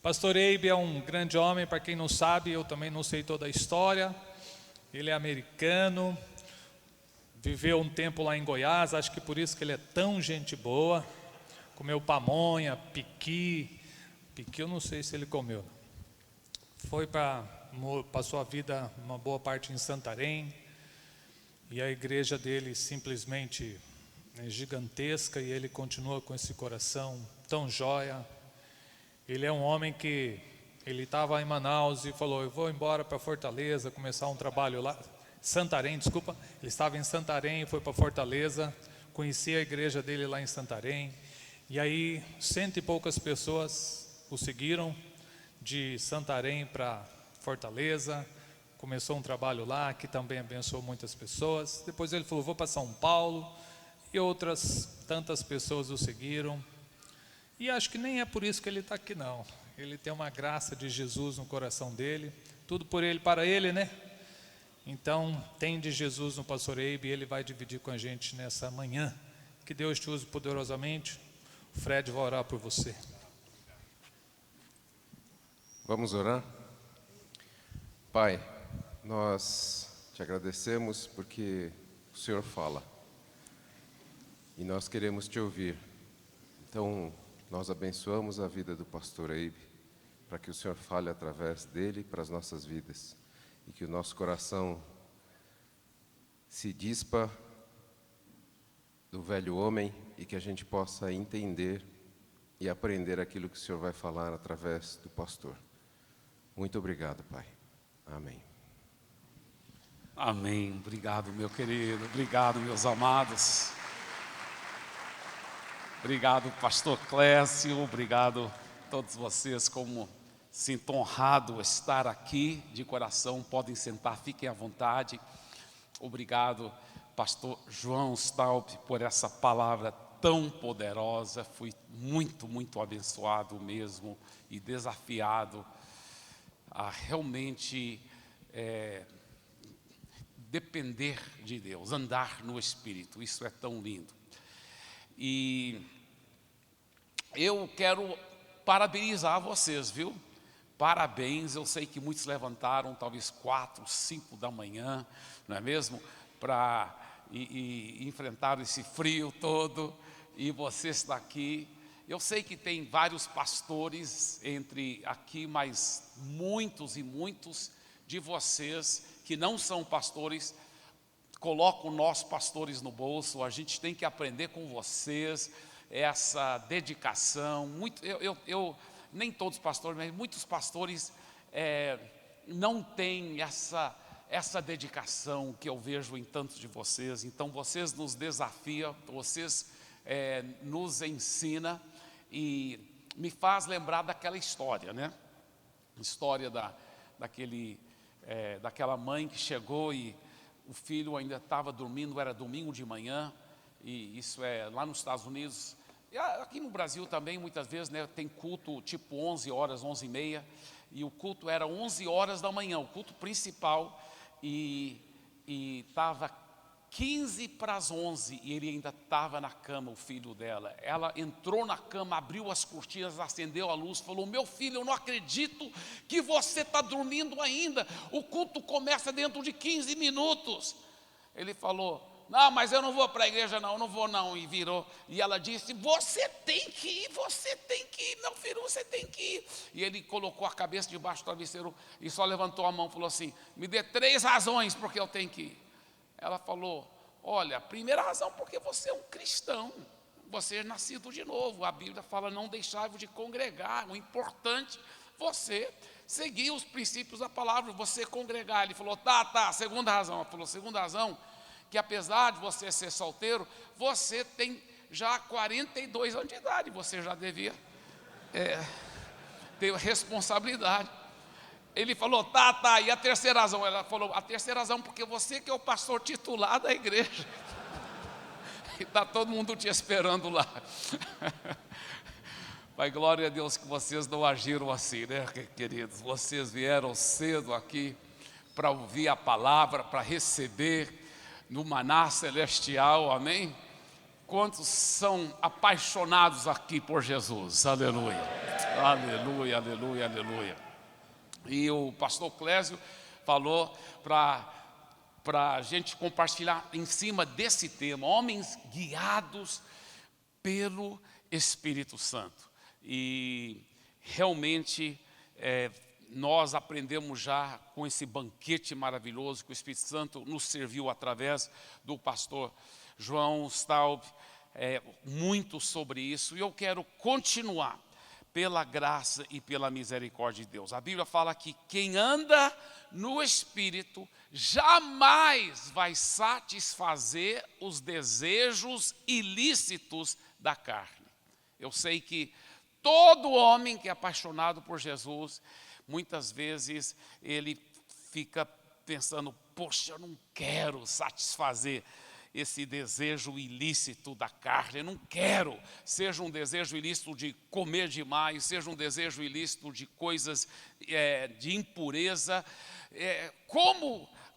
Pastor Eibe é um grande homem, para quem não sabe, eu também não sei toda a história. Ele é americano, viveu um tempo lá em Goiás, acho que por isso que ele é tão gente boa. Comeu pamonha, piqui eu não sei se ele comeu. Passou a vida, uma boa parte em Santarém, e a igreja dele simplesmente é gigantesca, e ele continua com esse coração tão jóia. Ele é um homem que, ele estava em Manaus e falou, eu vou embora para Fortaleza, começar um trabalho lá, Santarém, desculpa, ele estava em Santarém, foi para Fortaleza, conheci a igreja dele lá em Santarém, e aí 100 e poucas pessoas o seguiram, de Santarém para Fortaleza, começou um trabalho lá, que também abençoou muitas pessoas. Depois ele falou, vou para São Paulo, e outras tantas pessoas o seguiram. E acho que nem é por isso que ele está aqui não. Ele tem uma graça de Jesus no coração dele. Tudo por ele, para ele, né? Então, tem de Jesus no pastor Eibe, e ele vai dividir com a gente nessa manhã. Que Deus te use poderosamente. O Fred vai orar por você. Vamos orar? Pai, nós te agradecemos porque o Senhor fala. E nós queremos te ouvir. Então, nós abençoamos a vida do pastor Eibe, para que o Senhor fale através dele para as nossas vidas, e que o nosso coração se dispa do velho homem, e que a gente possa entender e aprender aquilo que o Senhor vai falar através do pastor. Muito obrigado, Pai. Amém. Amém. Obrigado, meu querido. Obrigado, meus amados. Obrigado, pastor Clécio, obrigado a todos vocês, como sinto honrado estar aqui de coração, podem sentar, fiquem à vontade. Obrigado, pastor João Staub, por essa palavra tão poderosa, fui muito abençoado mesmo e desafiado a realmente depender de Deus, andar no Espírito, isso é tão lindo. E eu quero parabenizar vocês, viu? Parabéns, eu sei que muitos levantaram, talvez 4, 5 da manhã, não é mesmo? Para enfrentar esse frio todo, e você está aqui. Eu sei que tem vários pastores entre aqui, mas muitos de vocês que não são pastores, colocam nós pastores no bolso. A gente tem que aprender com vocês essa dedicação. Eu nem todos os pastores, mas muitos pastores não têm essa dedicação que eu vejo em tantos de vocês. Então vocês nos desafiam, vocês nos ensinam, e me faz lembrar daquela história, né? História daquela mãe que chegou e o filho ainda estava dormindo, era domingo de manhã, e isso é lá nos Estados Unidos. E aqui no Brasil também, muitas vezes, né, tem culto tipo 11 horas, 11h30, e o culto era 11 horas da manhã, o culto principal, e estava 15 para as 11, e ele ainda estava na cama, o filho dela. Ela entrou na cama, abriu as cortinas, acendeu a luz, falou, meu filho, eu não acredito que você está dormindo ainda, o culto começa dentro de 15 minutos. Ele falou, não, mas eu não vou para a igreja não, eu não vou não, e virou. E ela disse, você tem que ir, meu filho, você tem que ir. E ele colocou a cabeça debaixo do travesseiro e só levantou a mão e falou assim, me dê 3 razões porque eu tenho que ir. Ela falou, olha, a primeira razão, porque você é um cristão, você é nascido de novo. A Bíblia fala, não deixai-vos de congregar. O importante, você seguir os princípios da palavra, você congregar. Ele falou, tá, segunda razão. Ela falou, segunda razão, que apesar de você ser solteiro, você tem já 42 anos de idade, você já devia ter responsabilidade. Ele falou, tá, e a terceira razão? Ela falou, a terceira razão, porque você que é o pastor titular da igreja, e está todo mundo te esperando lá. Pai, glória a Deus que vocês não agiram assim, né, queridos? Vocês vieram cedo aqui para ouvir a palavra, para receber no maná celestial, amém? Quantos são apaixonados aqui por Jesus? Aleluia, aleluia, aleluia, aleluia. E o pastor Clésio falou para a gente compartilhar em cima desse tema, homens guiados pelo Espírito Santo. E realmente nós aprendemos já com esse banquete maravilhoso que o Espírito Santo nos serviu através do pastor João Staub, muito sobre isso. E eu quero continuar pela graça e pela misericórdia de Deus. A Bíblia fala que quem anda no Espírito jamais vai satisfazer os desejos ilícitos da carne. Eu sei que todo homem que é apaixonado por Jesus, muitas vezes ele fica pensando, poxa, eu não quero satisfazer esse desejo ilícito da carne, eu não quero, seja um desejo ilícito de comer demais, seja um desejo ilícito de coisas de impureza,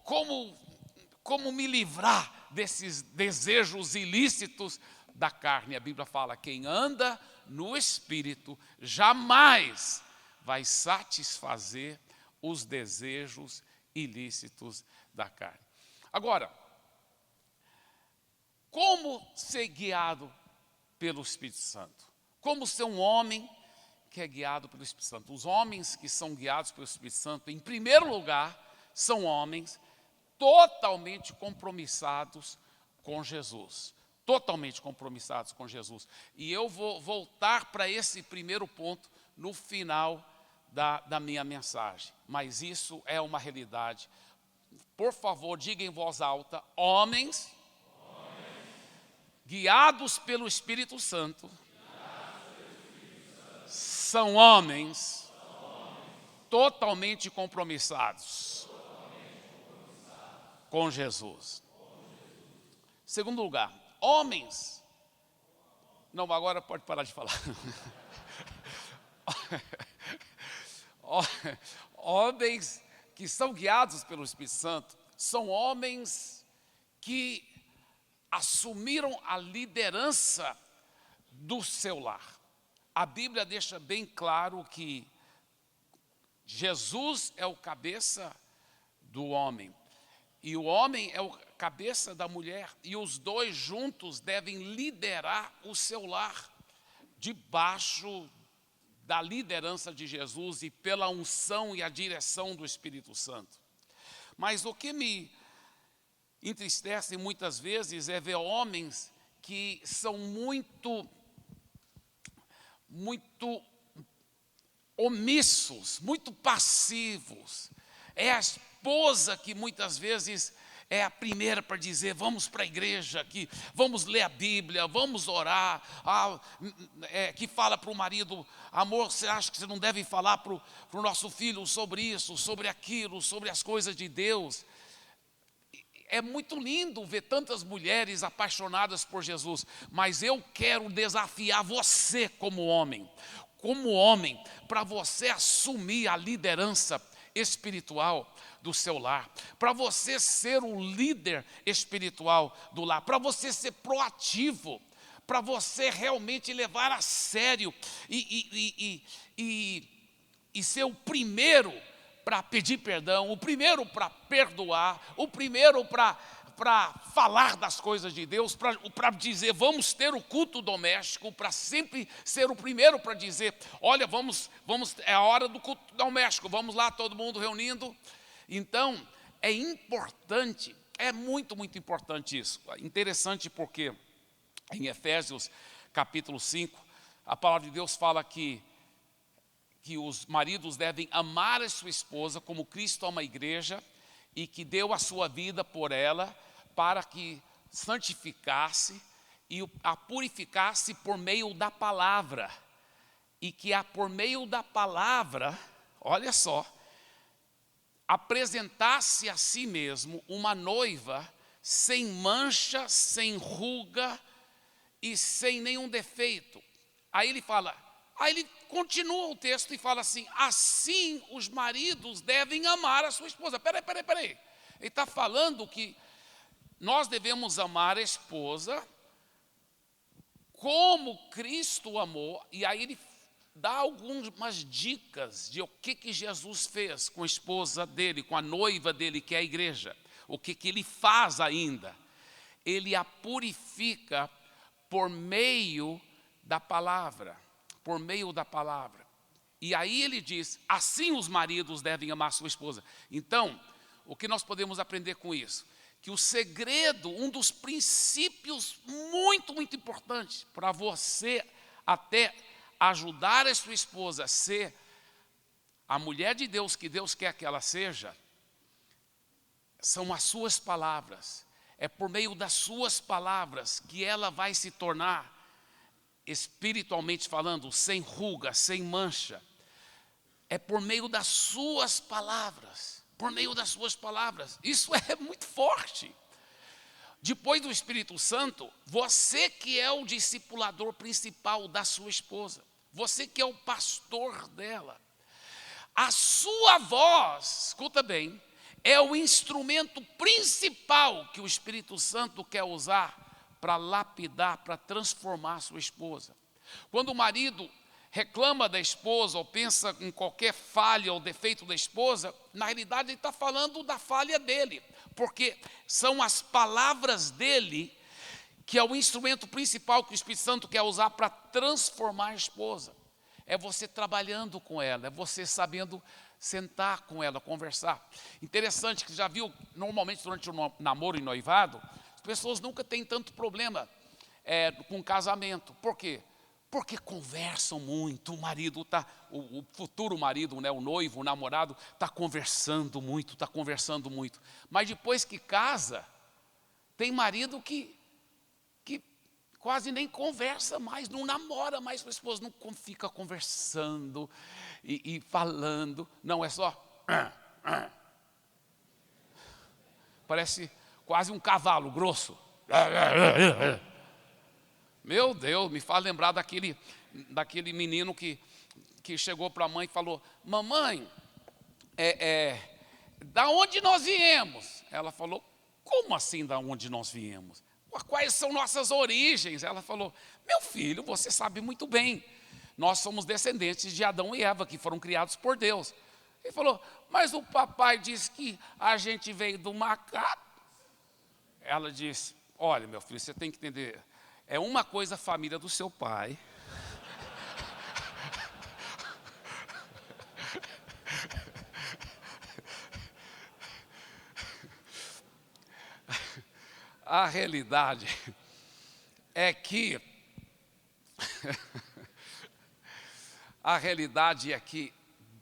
como me livrar desses desejos ilícitos da carne? A Bíblia fala, quem anda no Espírito jamais vai satisfazer os desejos ilícitos da carne. Agora, como ser guiado pelo Espírito Santo? Como ser um homem que é guiado pelo Espírito Santo? Os homens que são guiados pelo Espírito Santo, em primeiro lugar, são homens totalmente compromissados com Jesus. Totalmente compromissados com Jesus. E eu vou voltar para esse primeiro ponto no final da minha mensagem. Mas isso é uma realidade. Por favor, diga em voz alta, homens guiados pelo Espírito Santo são homens totalmente compromissados com Jesus. Segundo lugar, homens, não, agora pode parar de falar. Homens que são guiados pelo Espírito Santo são homens que assumiram a liderança do seu lar. A Bíblia deixa bem claro que Jesus é o cabeça do homem e o homem é o cabeça da mulher, e os dois juntos devem liderar o seu lar debaixo da liderança de Jesus e pela unção e a direção do Espírito Santo. Mas o que me entristece muitas vezes é ver homens que são muito omissos, muito passivos. É a esposa que muitas vezes é a primeira para dizer, vamos para a igreja, que vamos ler a Bíblia, vamos orar, que fala para o marido, amor, você acha que você não deve falar para o nosso filho sobre isso, sobre aquilo, sobre as coisas de Deus? É muito lindo ver tantas mulheres apaixonadas por Jesus, mas eu quero desafiar você como homem, para você assumir a liderança espiritual do seu lar, para você ser o líder espiritual do lar, para você ser proativo, para você realmente levar a sério e ser o primeiro para pedir perdão, o primeiro para perdoar, o primeiro para falar das coisas de Deus, para dizer, vamos ter o culto doméstico, para sempre ser o primeiro para dizer, olha, vamos, é a hora do culto doméstico, vamos lá, todo mundo reunindo. Então, é importante, é muito, muito importante isso. Interessante porque em Efésios capítulo 5, a palavra de Deus fala que os maridos devem amar a sua esposa como Cristo ama a igreja e que deu a sua vida por ela para que santificasse e a purificasse por meio da palavra. E que por meio da palavra, olha só, apresentasse a si mesmo uma noiva sem mancha, sem ruga e sem nenhum defeito. Aí ele continua o texto e fala assim, assim os maridos devem amar a sua esposa. Peraí. Ele está falando que nós devemos amar a esposa como Cristo amou, e aí ele dá algumas dicas de o que Jesus fez com a esposa dele, com a noiva dele, que é a igreja. O que ele faz ainda? Ele a purifica por meio da palavra, por meio da palavra. E aí ele diz, assim os maridos devem amar sua esposa. Então, o que nós podemos aprender com isso? Que o segredo, um dos princípios muito, muito importantes para você até ajudar a sua esposa a ser a mulher de Deus que Deus quer que ela seja, são as suas palavras. É por meio das suas palavras que ela vai se tornar, espiritualmente falando, sem ruga, sem mancha. É por meio das suas palavras. Por meio das suas palavras. Isso é muito forte. Depois do Espírito Santo, você que é o discipulador principal da sua esposa, você que é o pastor dela, a sua voz, escuta bem, é o instrumento principal que o Espírito Santo quer usar para lapidar, para transformar a sua esposa. Quando o marido reclama da esposa ou pensa em qualquer falha ou defeito da esposa, na realidade ele está falando da falha dele, porque são as palavras dele que é o instrumento principal que o Espírito Santo quer usar para transformar a esposa. É você trabalhando com ela, é você sabendo sentar com ela, conversar. Interessante que já viu, normalmente durante o namoro e noivado, as pessoas nunca têm tanto problema com casamento. Por quê? Porque conversam muito, o marido está, o futuro marido, né, o noivo, o namorado, está conversando muito. Mas depois que casa, tem marido que quase nem conversa mais, não namora mais com a esposa, não fica conversando e falando, não, é só... Parece quase um cavalo grosso. Meu Deus, me faz lembrar daquele menino que chegou para a mãe e falou, mamãe, da onde nós viemos? Ela falou, como assim da onde nós viemos? Quais são nossas origens? Ela falou, meu filho, você sabe muito bem, nós somos descendentes de Adão e Eva, que foram criados por Deus. Ele falou, mas o papai disse que a gente veio do macaco. Ela disse, olha, meu filho, você tem que entender, é uma coisa a família do seu pai, a realidade é que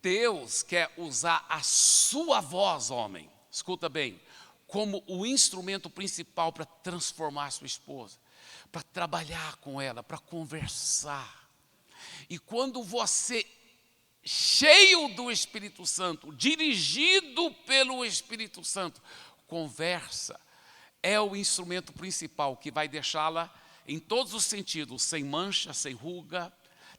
Deus quer usar a sua voz, homem, escuta bem, como o instrumento principal para transformar a sua esposa, para trabalhar com ela, para conversar. E quando você, cheio do Espírito Santo, dirigido pelo Espírito Santo, conversa, é o instrumento principal que vai deixá-la, em todos os sentidos, sem mancha, sem ruga,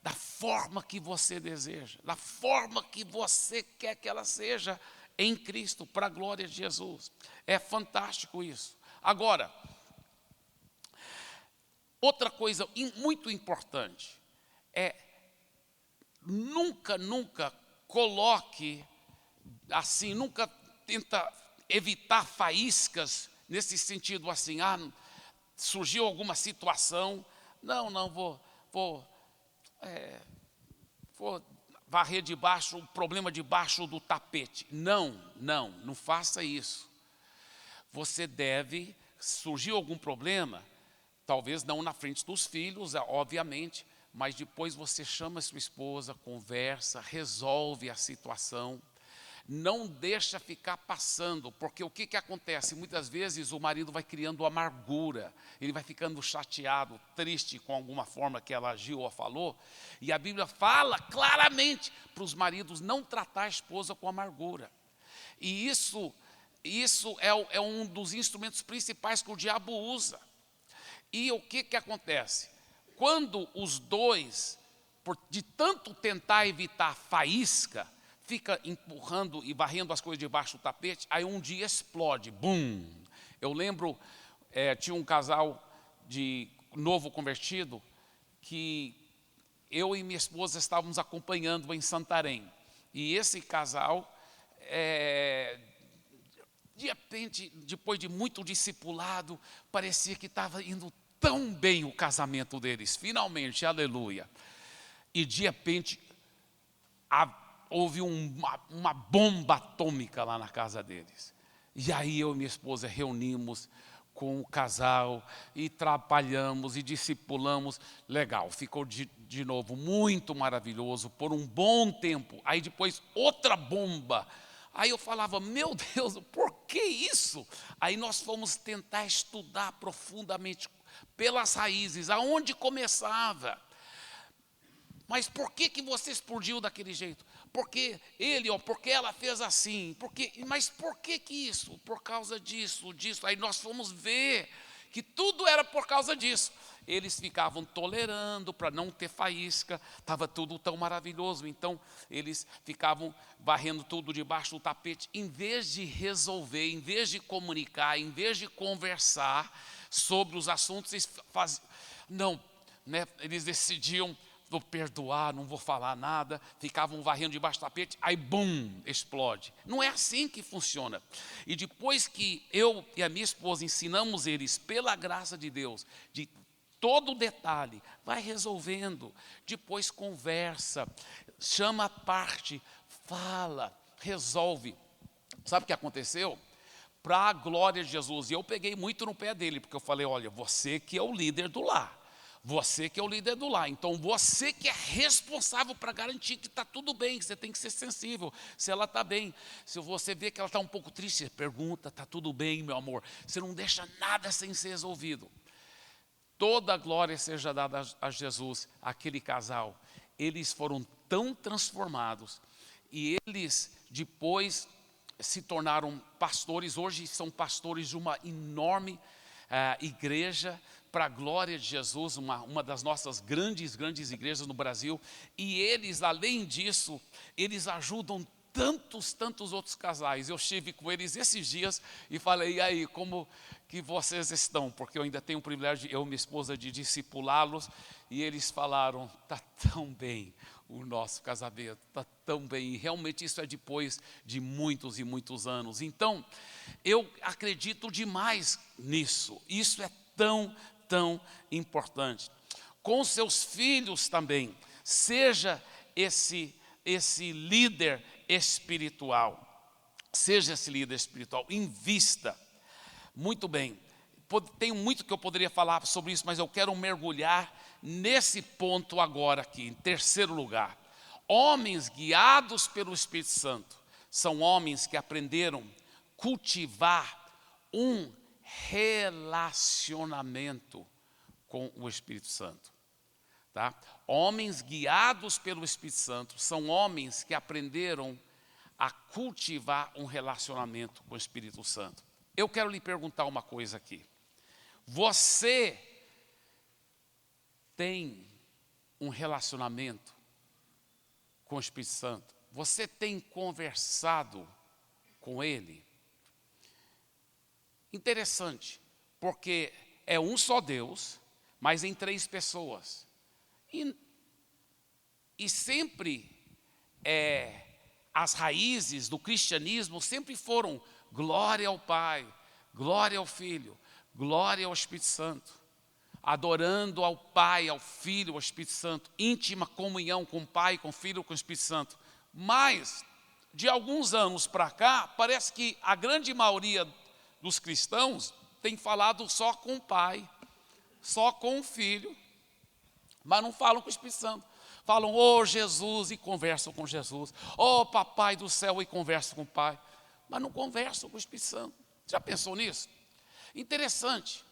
da forma que você deseja, da forma que você quer que ela seja em Cristo, para a glória de Jesus. É fantástico isso. Agora, outra coisa muito importante é nunca coloque assim, nunca tenta evitar faíscas nesse sentido assim, surgiu alguma situação, não, vou varrer debaixo, o problema debaixo do tapete. Não faça isso. Você deve, surgiu algum problema, talvez não na frente dos filhos, obviamente, mas depois você chama a sua esposa, conversa, resolve a situação. Não deixa ficar passando, porque o que acontece? Muitas vezes o marido vai criando amargura, ele vai ficando chateado, triste com alguma forma que ela agiu ou falou, e a Bíblia fala claramente para os maridos não tratar a esposa com amargura. E isso é um dos instrumentos principais que o diabo usa. E o que acontece? Quando os dois, de tanto tentar evitar faísca, fica empurrando e varrendo as coisas debaixo do tapete, aí um dia explode, bum! Eu lembro, tinha um casal de novo convertido, que eu e minha esposa estávamos acompanhando em Santarém. E esse casal, de repente, depois de muito discipulado, parecia que estava indo tão bem o casamento deles, finalmente, aleluia. E de repente, houve uma bomba atômica lá na casa deles. E aí eu e minha esposa reunimos com o casal e trabalhamos e discipulamos. Legal, ficou de novo muito maravilhoso por um bom tempo. Aí depois outra bomba. Aí eu falava, meu Deus, por que isso? Aí nós fomos tentar estudar profundamente pelas raízes, aonde começava. Mas por que você explodiu daquele jeito? Porque ele, porque ela fez assim. Mas por que isso? Por causa disso. Aí nós fomos ver que tudo era por causa disso. Eles ficavam tolerando para não ter faísca, estava tudo tão maravilhoso. Então eles ficavam varrendo tudo debaixo do tapete. Em vez de resolver, em vez de comunicar, em vez de conversar sobre os assuntos, eles decidiam, vou perdoar, não vou falar nada, ficavam varrendo debaixo do tapete, aí bum, explode. Não é assim que funciona. E depois que eu e a minha esposa ensinamos eles, pela graça de Deus, de todo o detalhe, vai resolvendo, depois conversa, chama a parte, fala, resolve. Sabe o que aconteceu? Para a glória de Jesus, e eu peguei muito no pé dele, porque eu falei, olha, você que é o líder do lar. Você que é o líder do lar, então você que é responsável para garantir que está tudo bem, que você tem que ser sensível, se ela está bem. Se você vê que ela está um pouco triste, você pergunta, está tudo bem, meu amor? Você não deixa nada sem ser resolvido. Toda a glória seja dada a Jesus, aquele casal. Eles foram tão transformados e eles depois se tornaram pastores, hoje são pastores de uma enorme igreja, para a glória de Jesus, uma das nossas grandes igrejas no Brasil. E eles, além disso, eles ajudam tantos outros casais. Eu estive com eles esses dias e falei, e aí, como que vocês estão? Porque eu ainda tenho o privilégio, eu e minha esposa, de discipulá-los. E eles falaram, está tão bem o nosso casamento, está tão bem. E realmente isso é depois de muitos e muitos anos. Então, eu acredito demais nisso. Isso é tão importante. Com seus filhos também, seja esse líder espiritual. Seja esse líder espiritual, invista. Muito bem, tenho muito que eu poderia falar sobre isso, mas eu quero mergulhar nesse ponto agora aqui, em terceiro lugar. Homens guiados pelo Espírito Santo são homens que aprenderam a cultivar um relacionamento com o Espírito Santo, tá? Homens guiados pelo Espírito Santo são homens que aprenderam a cultivar um relacionamento com o Espírito Santo. Eu quero lhe perguntar uma coisa aqui. Você tem um relacionamento com o Espírito Santo? Você tem conversado com Ele? Interessante, porque é um só Deus, mas em três pessoas. E sempre as raízes do cristianismo sempre foram glória ao Pai, glória ao Filho, glória ao Espírito Santo. Adorando ao Pai, ao Filho, ao Espírito Santo, íntima comunhão com o Pai, com o Filho, com o Espírito Santo. Mas, de alguns anos para cá, parece que a grande maioria dos cristãos tem falado só com o Pai, só com o Filho, mas não falam com o Espírito Santo. Falam, Jesus, e conversam com Jesus. Papai do céu, e conversam com o Pai. Mas não conversam com o Espírito Santo. Já pensou nisso? Interessante.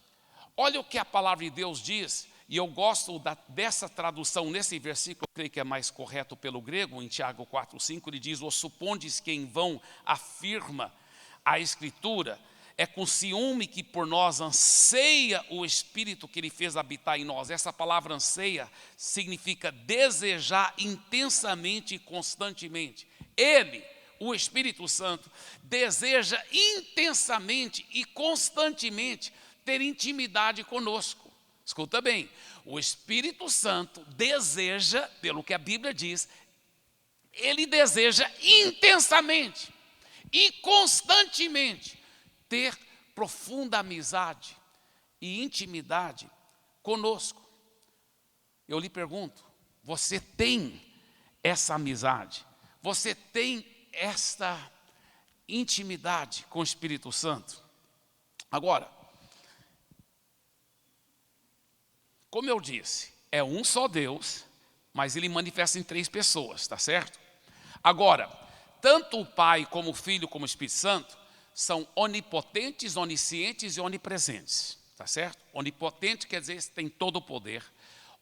Olha o que a palavra de Deus diz, e eu gosto dessa tradução nesse versículo, eu creio que é mais correto pelo grego, em Tiago 4:5, ele diz, supondes que em vão afirma a Escritura, é com ciúme que por nós anseia o Espírito que Ele fez habitar em nós. Essa palavra anseia significa desejar intensamente e constantemente. Ele, o Espírito Santo, deseja intensamente e constantemente ter intimidade conosco. Escuta bem, o Espírito Santo deseja, pelo que a Bíblia diz, ele deseja intensamente e constantemente ter profunda amizade e intimidade conosco. Eu lhe pergunto, você tem essa amizade? Você tem esta intimidade com o Espírito Santo? Agora, como eu disse, é um só Deus, mas ele manifesta em 3 pessoas, tá certo? Agora, tanto o Pai como o Filho como o Espírito Santo são onipotentes, oniscientes e onipresentes, tá certo? Onipotente quer dizer que tem todo o poder,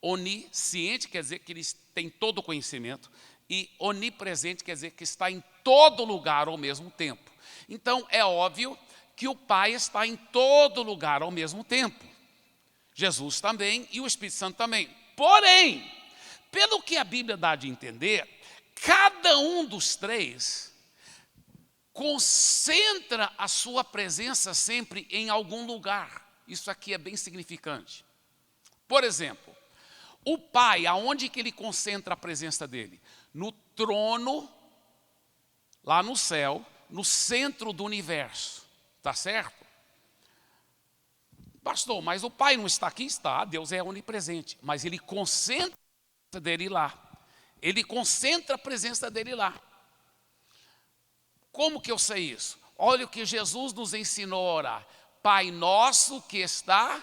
onisciente quer dizer que eles têm todo o conhecimento e onipresente quer dizer que está em todo lugar ao mesmo tempo. Então, é óbvio que o Pai está em todo lugar ao mesmo tempo. Jesus também e o Espírito Santo também. Porém, pelo que a Bíblia dá de entender, cada um dos 3 concentra a sua presença sempre em algum lugar. Isso aqui é bem significante. Por exemplo, o Pai, aonde que ele concentra a presença dele? No trono, lá no céu, no centro do universo. Tá certo? Pastor, mas o Pai não está aqui? Está, Deus é onipresente. Mas ele concentra a presença dele lá. Ele concentra a presença dele lá. Como que eu sei isso? Olha o que Jesus nos ensinou a orar. Pai nosso que está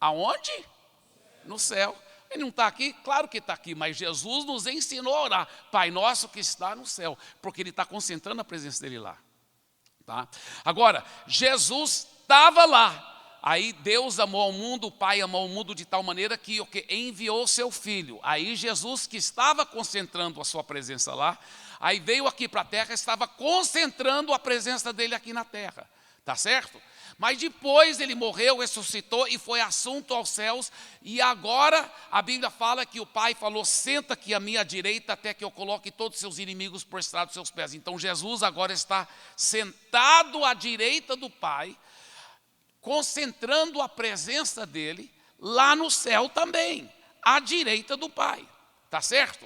aonde? No céu. Ele não está aqui? Claro que está aqui, mas Jesus nos ensinou a orar. Pai nosso que está no céu, porque ele está concentrando a presença dele lá. Tá? Agora, Jesus estava lá. Aí Deus amou ao mundo, o Pai amou ao mundo de tal maneira que enviou o seu Filho. Aí Jesus, que estava concentrando a sua presença lá, aí veio aqui para a terra, estava concentrando a presença dele aqui na terra. Tá certo? Mas depois ele morreu, ressuscitou e foi assunto aos céus. E agora a Bíblia fala que o Pai falou, senta aqui à minha direita até que eu coloque todos os seus inimigos por estrado dos seus pés. Então Jesus agora está sentado à direita do Pai, concentrando a presença dele lá no céu também, à direita do Pai. Tá certo?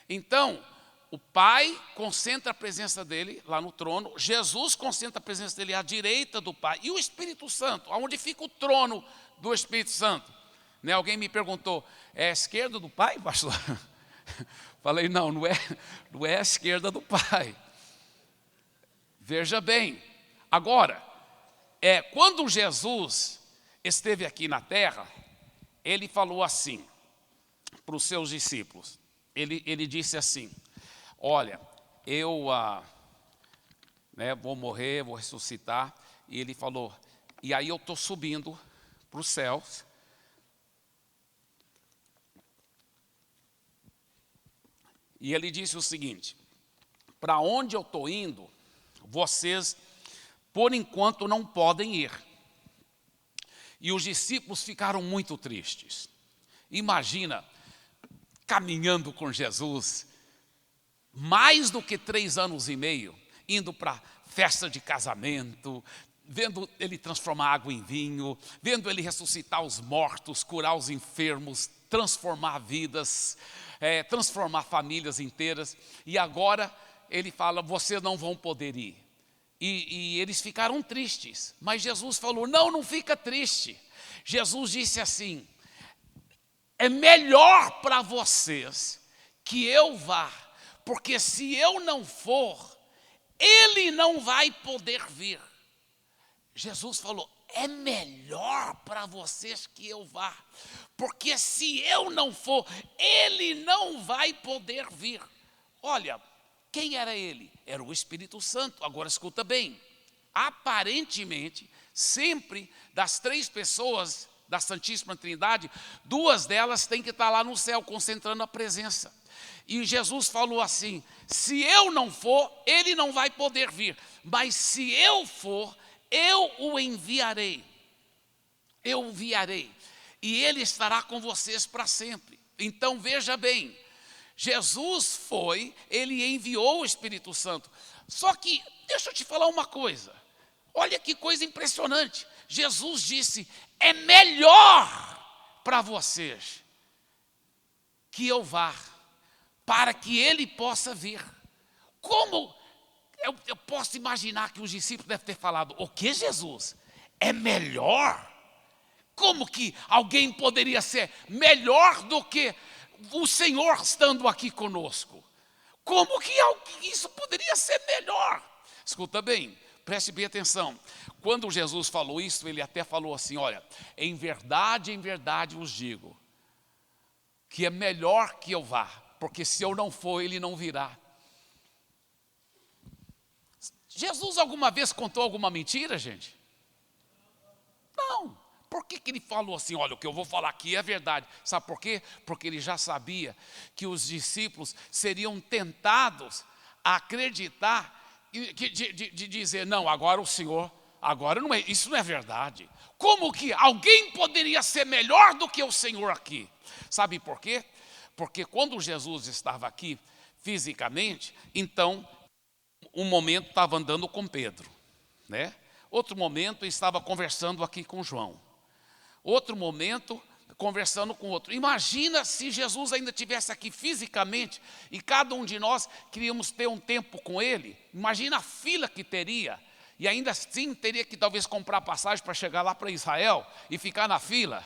Então, o Pai concentra a presença dele lá no trono, Jesus concentra a presença dele à direita do Pai. E o Espírito Santo, aonde fica o trono do Espírito Santo? Né, alguém me perguntou, é a esquerda do Pai, pastor? Falei, não é a esquerda do Pai. Veja bem, agora, quando Jesus esteve aqui na terra, ele falou assim para os seus discípulos. Ele disse assim, olha, eu vou morrer, vou ressuscitar. E ele falou, e aí eu estou subindo para os céus. E ele disse o seguinte, para onde eu estou indo, vocês, por enquanto, não podem ir. E os discípulos ficaram muito tristes. Imagina, caminhando com Jesus, mais do que 3 anos e meio, indo para festa de casamento, vendo ele transformar água em vinho, vendo ele ressuscitar os mortos, curar os enfermos, transformar vidas, transformar famílias inteiras. E agora ele fala, vocês não vão poder ir. E eles ficaram tristes, mas Jesus falou, não fica triste. Jesus disse assim, é melhor para vocês que eu vá, porque se eu não for, ele não vai poder vir. Jesus falou, é melhor para vocês que eu vá, porque se eu não for, ele não vai poder vir. Olha, quem era ele? Era o Espírito Santo. Agora escuta bem, aparentemente, sempre das 3 pessoas da Santíssima Trindade, 2 delas têm que estar lá no céu, concentrando a presença. E Jesus falou assim, se eu não for, ele não vai poder vir, mas se eu for, eu o enviarei. Eu o enviarei, e ele estará com vocês para sempre. Então veja bem, Jesus foi, ele enviou o Espírito Santo. Só que, deixa eu te falar uma coisa. Olha que coisa impressionante. Jesus disse: é melhor para vocês que eu vá, para que ele possa vir. Como eu posso imaginar que os discípulos devem ter falado: o que, Jesus? É melhor? Como que alguém poderia ser melhor do que o Senhor estando aqui conosco? Como que isso poderia ser melhor? Escuta bem, preste bem atenção. Quando Jesus falou isso, ele até falou assim: olha, em verdade vos digo, que é melhor que eu vá, porque se eu não for, ele não virá. Jesus alguma vez contou alguma mentira, gente? Não. Por que ele falou assim: olha, o que eu vou falar aqui é verdade? Sabe por quê? Porque ele já sabia que os discípulos seriam tentados a acreditar, de dizer: não, agora o Senhor, agora não é, isso não é verdade. Como que alguém poderia ser melhor do que o Senhor aqui? Sabe por quê? Porque quando Jesus estava aqui fisicamente, então um momento estava andando com Pedro, né? Outro momento estava conversando aqui com João. Outro momento conversando com outro. Imagina se Jesus ainda estivesse aqui fisicamente e cada um de nós queríamos ter um tempo com ele. Imagina a fila que teria. E ainda assim teria que talvez comprar passagem para chegar lá para Israel e ficar na fila.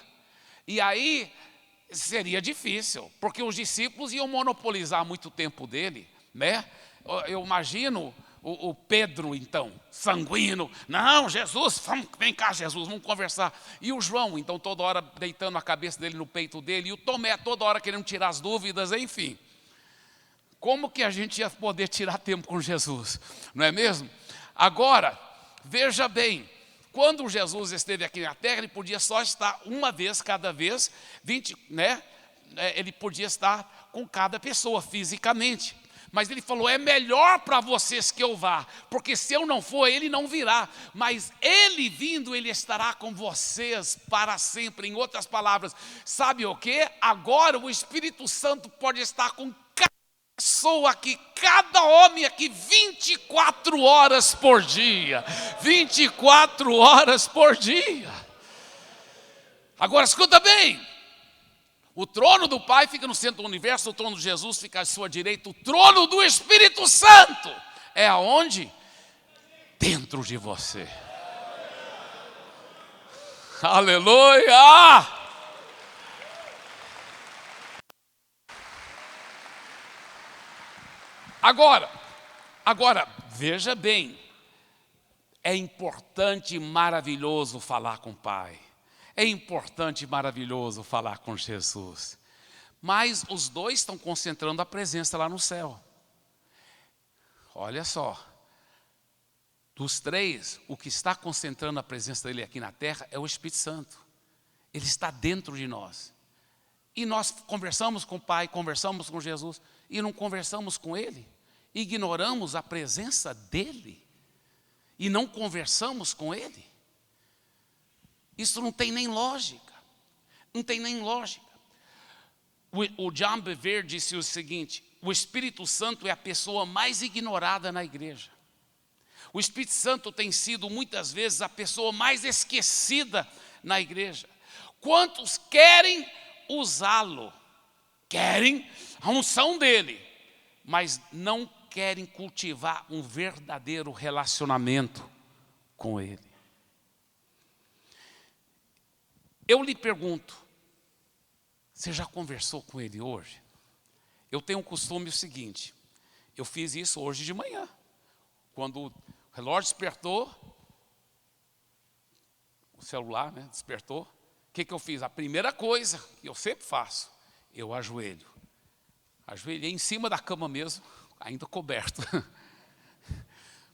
E aí seria difícil, porque os discípulos iam monopolizar muito tempo dele, né? Eu imagino o Pedro, então, sanguíneo: não, Jesus, vem cá, Jesus, vamos conversar. E o João, então, toda hora deitando a cabeça dele no peito dele. E o Tomé, toda hora querendo tirar as dúvidas, enfim. Como que a gente ia poder tirar tempo com Jesus? Não é mesmo? Agora, veja bem, quando Jesus esteve aqui na terra, ele podia só estar uma vez cada vez, 20, né? Ele podia estar com cada pessoa fisicamente. Mas ele falou: é melhor para vocês que eu vá, porque se eu não for, ele não virá. Mas ele vindo, ele estará com vocês para sempre. Em outras palavras, sabe o que? Agora o Espírito Santo pode estar com cada pessoa aqui, cada homem aqui, 24 horas por dia. 24 horas por dia. Agora escuta bem. O trono do Pai fica no centro do universo, o trono de Jesus fica à sua direita. O trono do Espírito Santo é aonde? Dentro de você. Aleluia! Agora, veja bem, é importante e maravilhoso falar com o Pai. É importante e maravilhoso falar com Jesus. Mas os dois estão concentrando a presença lá no céu. Olha só. Dos três, o que está concentrando a presença dele aqui na terra é o Espírito Santo. Ele está dentro de nós. E nós conversamos com o Pai, conversamos com Jesus e não conversamos com ele. Ignoramos a presença dele e não conversamos com ele. Isso não tem nem lógica. Não tem nem lógica. O John Bevere disse o seguinte: o Espírito Santo é a pessoa mais ignorada na igreja. O Espírito Santo tem sido muitas vezes a pessoa mais esquecida na igreja. Quantos querem usá-lo? Querem a unção dele, mas não querem cultivar um verdadeiro relacionamento com ele. Eu lhe pergunto, você já conversou com ele hoje? Eu tenho um costume seguinte, eu fiz isso hoje de manhã. Quando o relógio despertou, o celular, né, despertou, o que eu fiz? A primeira coisa que eu sempre faço, eu ajoelho. Ajoelhei em cima da cama mesmo, ainda coberto.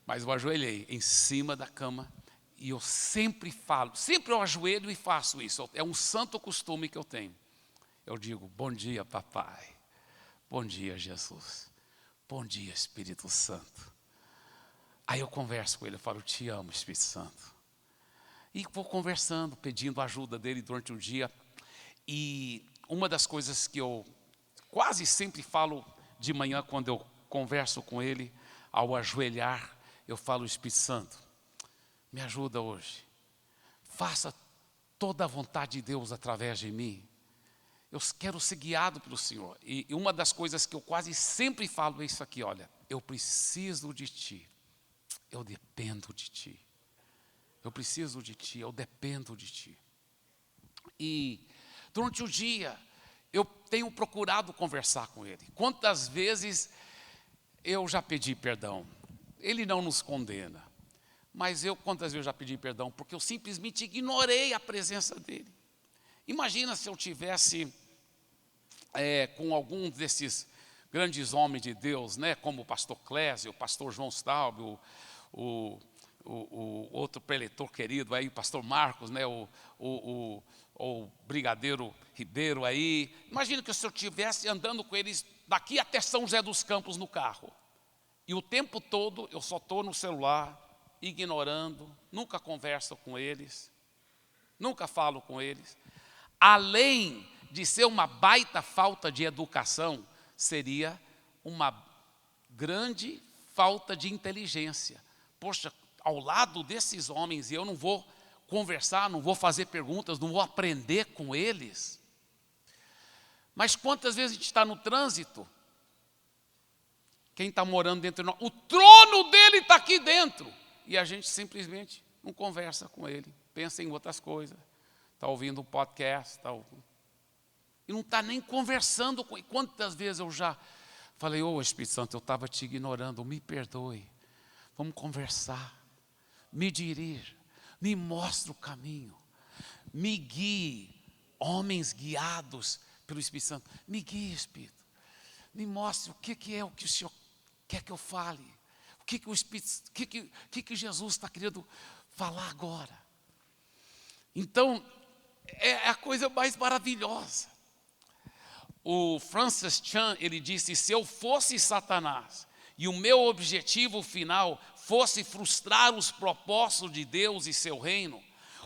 Mas eu ajoelhei em cima da cama. E eu sempre falo, sempre eu ajoelho e faço isso. É um santo costume que eu tenho. Eu digo: bom dia, papai. Bom dia, Jesus. Bom dia, Espírito Santo. Aí eu converso com ele, eu falo: eu te amo, Espírito Santo. E vou conversando, pedindo a ajuda dele durante o dia. E uma das coisas que eu quase sempre falo de manhã, quando eu converso com ele, ao ajoelhar, eu falo: Espírito Santo, me ajuda hoje. faça toda a vontade de Deus através de mim. Eu quero ser guiado pelo Senhor. E uma das coisas que eu quase sempre falo é isso aqui, olha, eu preciso de Ti, eu dependo de Ti. Eu preciso de Ti, eu dependo de Ti. E durante o dia, eu tenho procurado conversar com Ele. Quantas vezes eu já pedi perdão? Ele não nos condena. Mas quantas vezes eu já pedi perdão? Porque eu simplesmente ignorei a presença dEle. Imagina se eu tivesse com algum desses grandes homens de Deus, né, como o pastor Clésio, o pastor João Staub, o outro preletor querido aí, o pastor Marcos, né, o brigadeiro Ribeiro aí. Imagina que se eu estivesse andando com eles daqui até São José dos Campos no carro, e o tempo todo eu só estou no celular, ignorando, nunca converso com eles, nunca falo com eles. Além de ser uma baita falta de educação, seria uma grande falta de inteligência. Poxa, ao lado desses homens, e eu não vou conversar, não vou fazer perguntas, não vou aprender com eles. Mas quantas vezes a gente está no trânsito? Quem está morando dentro de nós? O trono dele está aqui dentro. E a gente simplesmente não conversa com ele, pensa em outras coisas. Está ouvindo um podcast, e não está nem conversando com ele. Quantas vezes eu já falei, Espírito Santo, eu estava te ignorando, me perdoe. Vamos conversar, me dirija, me mostre o caminho, me guie, homens guiados pelo Espírito Santo. Me guie, Espírito, me mostre o que é o que o Senhor quer que eu fale, o que o Espírito, que Jesus está querendo falar agora. Então, é a coisa mais maravilhosa. O Francis Chan, ele disse, se eu fosse Satanás e o meu objetivo final fosse frustrar os propósitos de Deus e seu reino,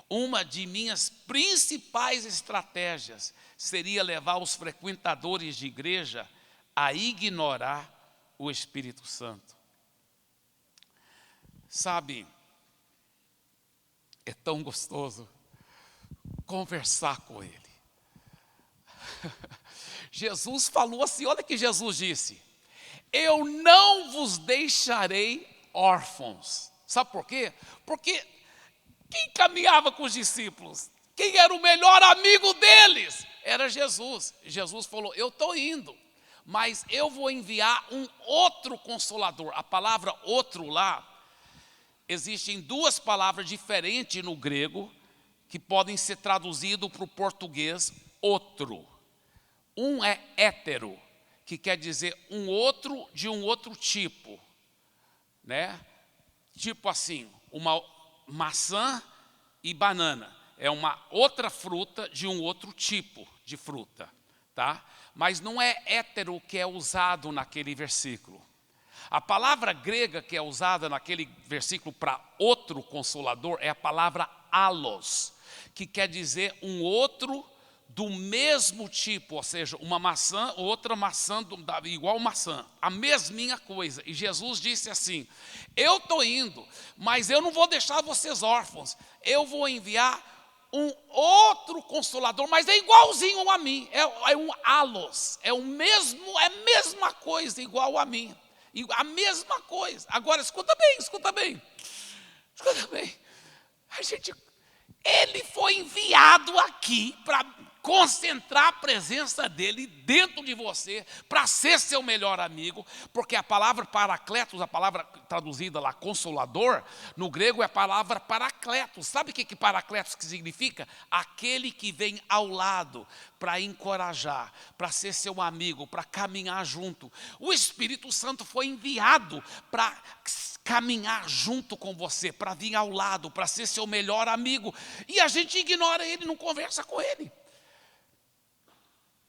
uma de minhas principais estratégias seria levar os frequentadores de igreja a ignorar o Espírito Santo. Sabe, é tão gostoso conversar com Ele. Jesus falou assim, olha o que Jesus disse, eu não vos deixarei órfãos. Sabe por quê? Porque quem caminhava com os discípulos, quem era o melhor amigo deles, era Jesus. Jesus falou, eu estou indo, mas eu vou enviar um outro consolador. A palavra outro lá, existem duas palavras diferentes no grego, que podem ser traduzidas para o português, outro. Um é hétero, que quer dizer um outro de um outro tipo, né? Tipo assim, uma maçã e banana. É uma outra fruta de um outro tipo de fruta, tá? Mas não é hétero que é usado naquele versículo. A palavra grega que é usada naquele versículo para outro consolador é a palavra allos, que quer dizer um outro do mesmo tipo, ou seja, uma maçã, outra maçã, igual maçã, a mesminha coisa. E Jesus disse assim, eu estou indo, mas eu não vou deixar vocês órfãos, eu vou enviar um outro consolador, mas é igualzinho a mim, é um allos, é a mesma coisa, igual a mim, a mesma coisa. Agora escuta bem, ele foi enviado aqui para concentrar a presença dele dentro de você, para ser seu melhor amigo, porque a palavra paracletos, a palavra traduzida lá, consolador, no grego é a palavra paracletos. Sabe o que paracletos significa? Aquele que vem ao lado para encorajar, para ser seu amigo, para caminhar junto. O Espírito Santo foi enviado para caminhar junto com você, para vir ao lado, para ser seu melhor amigo. E a gente ignora ele, não conversa com ele.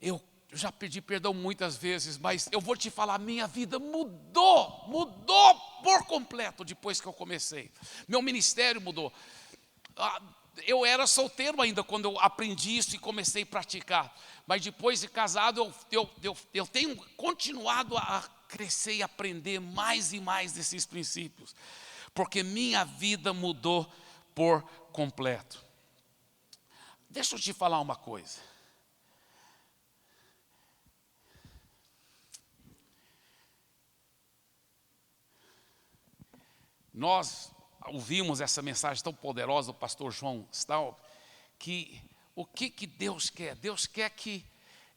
Eu já pedi perdão muitas vezes, mas eu vou te falar, minha vida mudou por completo depois que eu comecei. Meu ministério mudou. Eu era solteiro ainda quando eu aprendi isso e comecei a praticar. Mas depois de casado, eu tenho continuado a crescer e aprender mais e mais desses princípios. Porque minha vida mudou por completo. Deixa eu te falar uma coisa. Nós ouvimos essa mensagem tão poderosa do pastor João Staub, que o que Deus quer? Deus quer que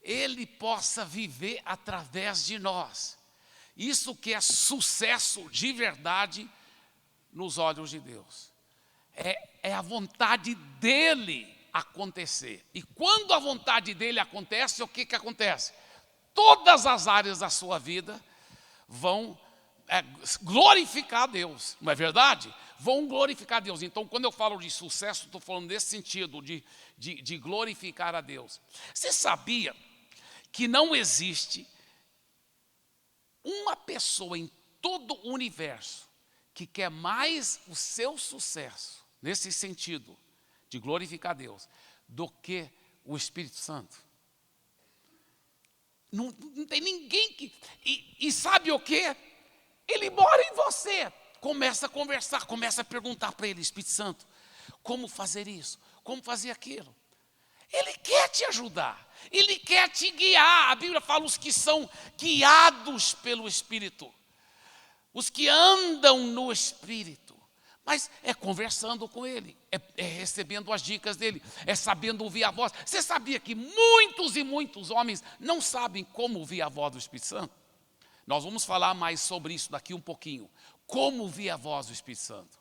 Ele possa viver através de nós. Isso que é sucesso de verdade nos olhos de Deus. É a vontade dEle acontecer. E quando a vontade dEle acontece, o que acontece? Todas as áreas da sua vida vão glorificar a Deus, não é verdade? Vão glorificar a Deus. Então, quando eu falo de sucesso, estou falando nesse sentido, de glorificar a Deus. Você sabia que não existe uma pessoa em todo o universo que quer mais o seu sucesso, nesse sentido, de glorificar a Deus, do que o Espírito Santo? Não tem ninguém que... E sabe o quê? Ele mora em você. Começa a conversar, começa a perguntar para ele, Espírito Santo, como fazer isso, como fazer aquilo. Ele quer te ajudar, Ele quer te guiar. A Bíblia fala os que são guiados pelo Espírito, os que andam no Espírito. Mas é conversando com Ele, é recebendo as dicas dEle, é sabendo ouvir a voz. Você sabia que muitos e muitos homens não sabem como ouvir a voz do Espírito Santo? Nós vamos falar mais sobre isso daqui um pouquinho. Como ouvir a voz do Espírito Santo.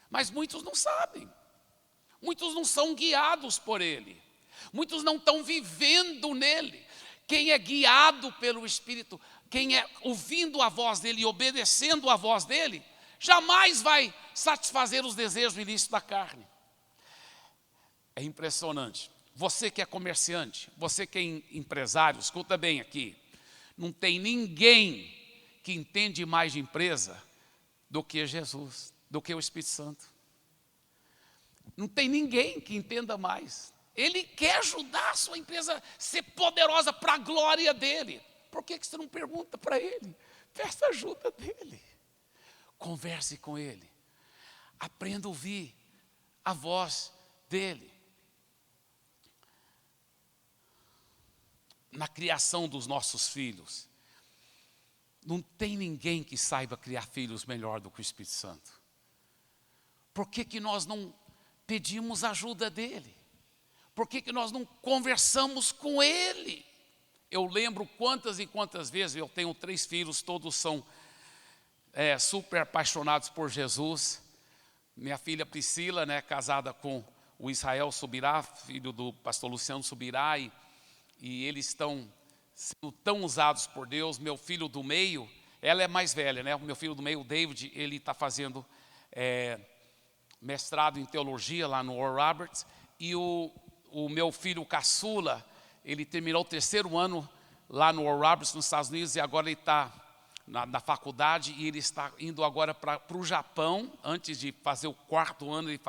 Mas muitos não sabem. Muitos não são guiados por Ele. Muitos não estão vivendo nele. Quem é guiado pelo Espírito, quem é ouvindo a voz dEle e obedecendo a voz dEle, jamais vai satisfazer os desejos ilícitos da carne. É impressionante. Você que é comerciante, você que é empresário, escuta bem aqui. Não tem ninguém que entende mais de empresa do que Jesus, do que o Espírito Santo. Não tem ninguém que entenda mais. Ele quer ajudar a sua empresa a ser poderosa para a glória dEle. Por que você não pergunta para Ele? Peça ajuda dEle. Converse com Ele. Aprenda a ouvir a voz dEle. Na criação dos nossos filhos, não tem ninguém que saiba criar filhos melhor do que o Espírito Santo. Por que nós não pedimos ajuda dEle? Por que nós não conversamos com Ele? Eu lembro quantas e quantas vezes, eu tenho 3 filhos, todos são super apaixonados por Jesus. Minha filha Priscila, casada com o Israel Subirá, filho do pastor Luciano Subirá, e eles estão sendo tão usados por Deus. Meu filho do meio, ela é mais velha, o meu filho do meio, o David, ele está fazendo mestrado em teologia lá no Oral Roberts, e o meu filho caçula, ele terminou o 3º ano lá no Oral Roberts, nos Estados Unidos, e agora ele está na faculdade, e ele está indo agora para o Japão. Antes de fazer o 4º ano, ele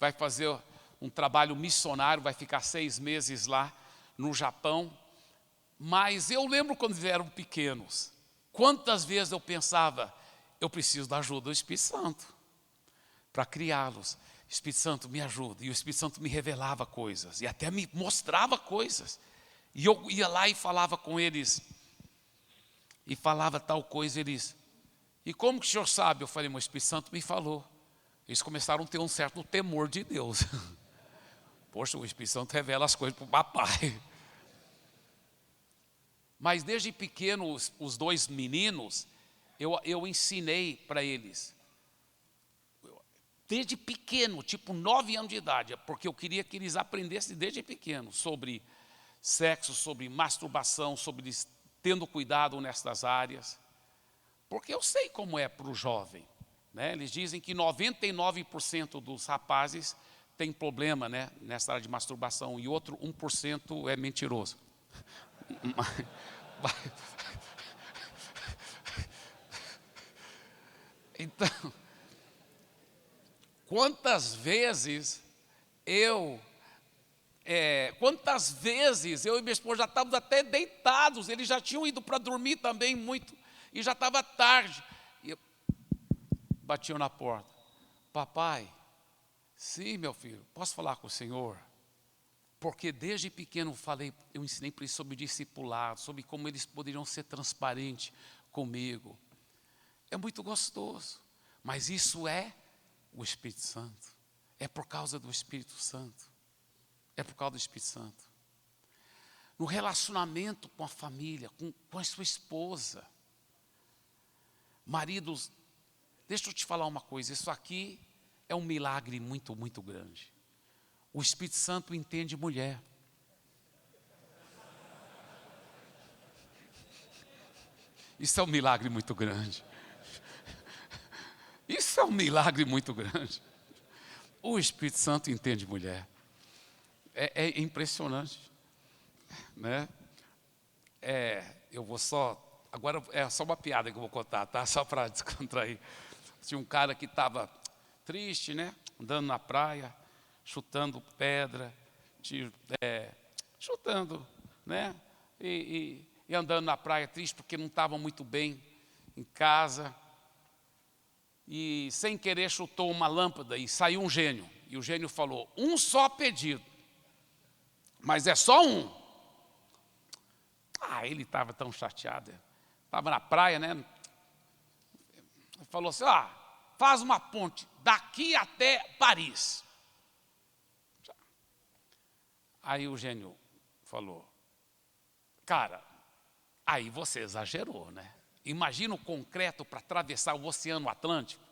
vai fazer um trabalho missionário, vai ficar 6 meses lá no Japão. Mas eu lembro quando eles eram pequenos, quantas vezes eu pensava, eu preciso da ajuda do Espírito Santo para criá-los. Espírito Santo, me ajuda. E o Espírito Santo me revelava coisas, e até me mostrava coisas. E eu ia lá e falava com eles, e falava tal coisa, eles, e como que o senhor sabe? Eu falei, mas o Espírito Santo me falou. Eles começaram a ter um certo temor de Deus. Poxa, o Espírito Santo revela as coisas para o papai. Mas desde pequeno, os 2 meninos, eu ensinei para eles. Desde pequeno, tipo 9 anos de idade, porque eu queria que eles aprendessem desde pequeno sobre sexo, sobre masturbação, sobre tendo cuidado nestas áreas. Porque eu sei como é para o jovem. Eles dizem que 99% dos rapazes tem problema nessa área de masturbação, e outro 1% é mentiroso. Então, quantas vezes eu e minha esposa já estávamos até deitados, eles já tinham ido para dormir também muito, e já estava tarde, e batiam na porta. Papai, sim, meu filho, posso falar com o senhor? Porque desde pequeno eu ensinei para eles sobre discipulado, sobre como eles poderiam ser transparentes comigo. É muito gostoso, mas isso é o Espírito Santo. É por causa do Espírito Santo. É por causa do Espírito Santo. No relacionamento com a família, com a sua esposa. Maridos, deixa eu te falar uma coisa, isso aqui é um milagre muito, muito grande. O Espírito Santo entende mulher. Isso é um milagre muito grande. Isso é um milagre muito grande. O Espírito Santo entende mulher. É impressionante, né? Eu vou só... Agora é só uma piada que eu vou contar, tá? Só para descontrair. Tinha um cara que estava triste, né? Andando na praia, chutando pedra, chutando, né? E andando na praia triste porque não estava muito bem em casa. E sem querer chutou uma lâmpada e saiu um gênio. E o gênio falou, um só pedido, mas é só um. Ele estava tão chateado. Estava na praia, né? Falou assim, faz uma ponte daqui até Paris. Aí o gênio falou, cara, aí você exagerou, né? Imagina o concreto para atravessar o Oceano Atlântico.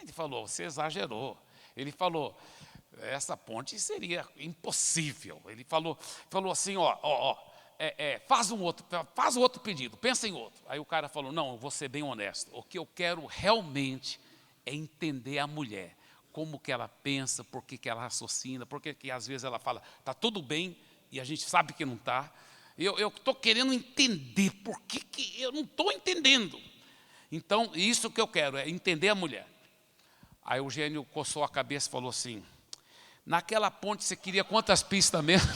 Ele falou, você exagerou. Ele falou, essa ponte seria impossível. Ele falou assim, faz outro pedido, pensa em outro. Aí o cara falou, não, eu vou ser bem honesto. O que eu quero realmente é entender a mulher. Como que ela pensa, por que ela raciocina, por que às vezes ela fala, está tudo bem, e a gente sabe que não está. Eu estou querendo entender, por que eu não estou entendendo. Então, isso que eu quero, é entender a mulher. Aí o gênio coçou a cabeça e falou assim, naquela ponte você queria quantas pistas mesmo?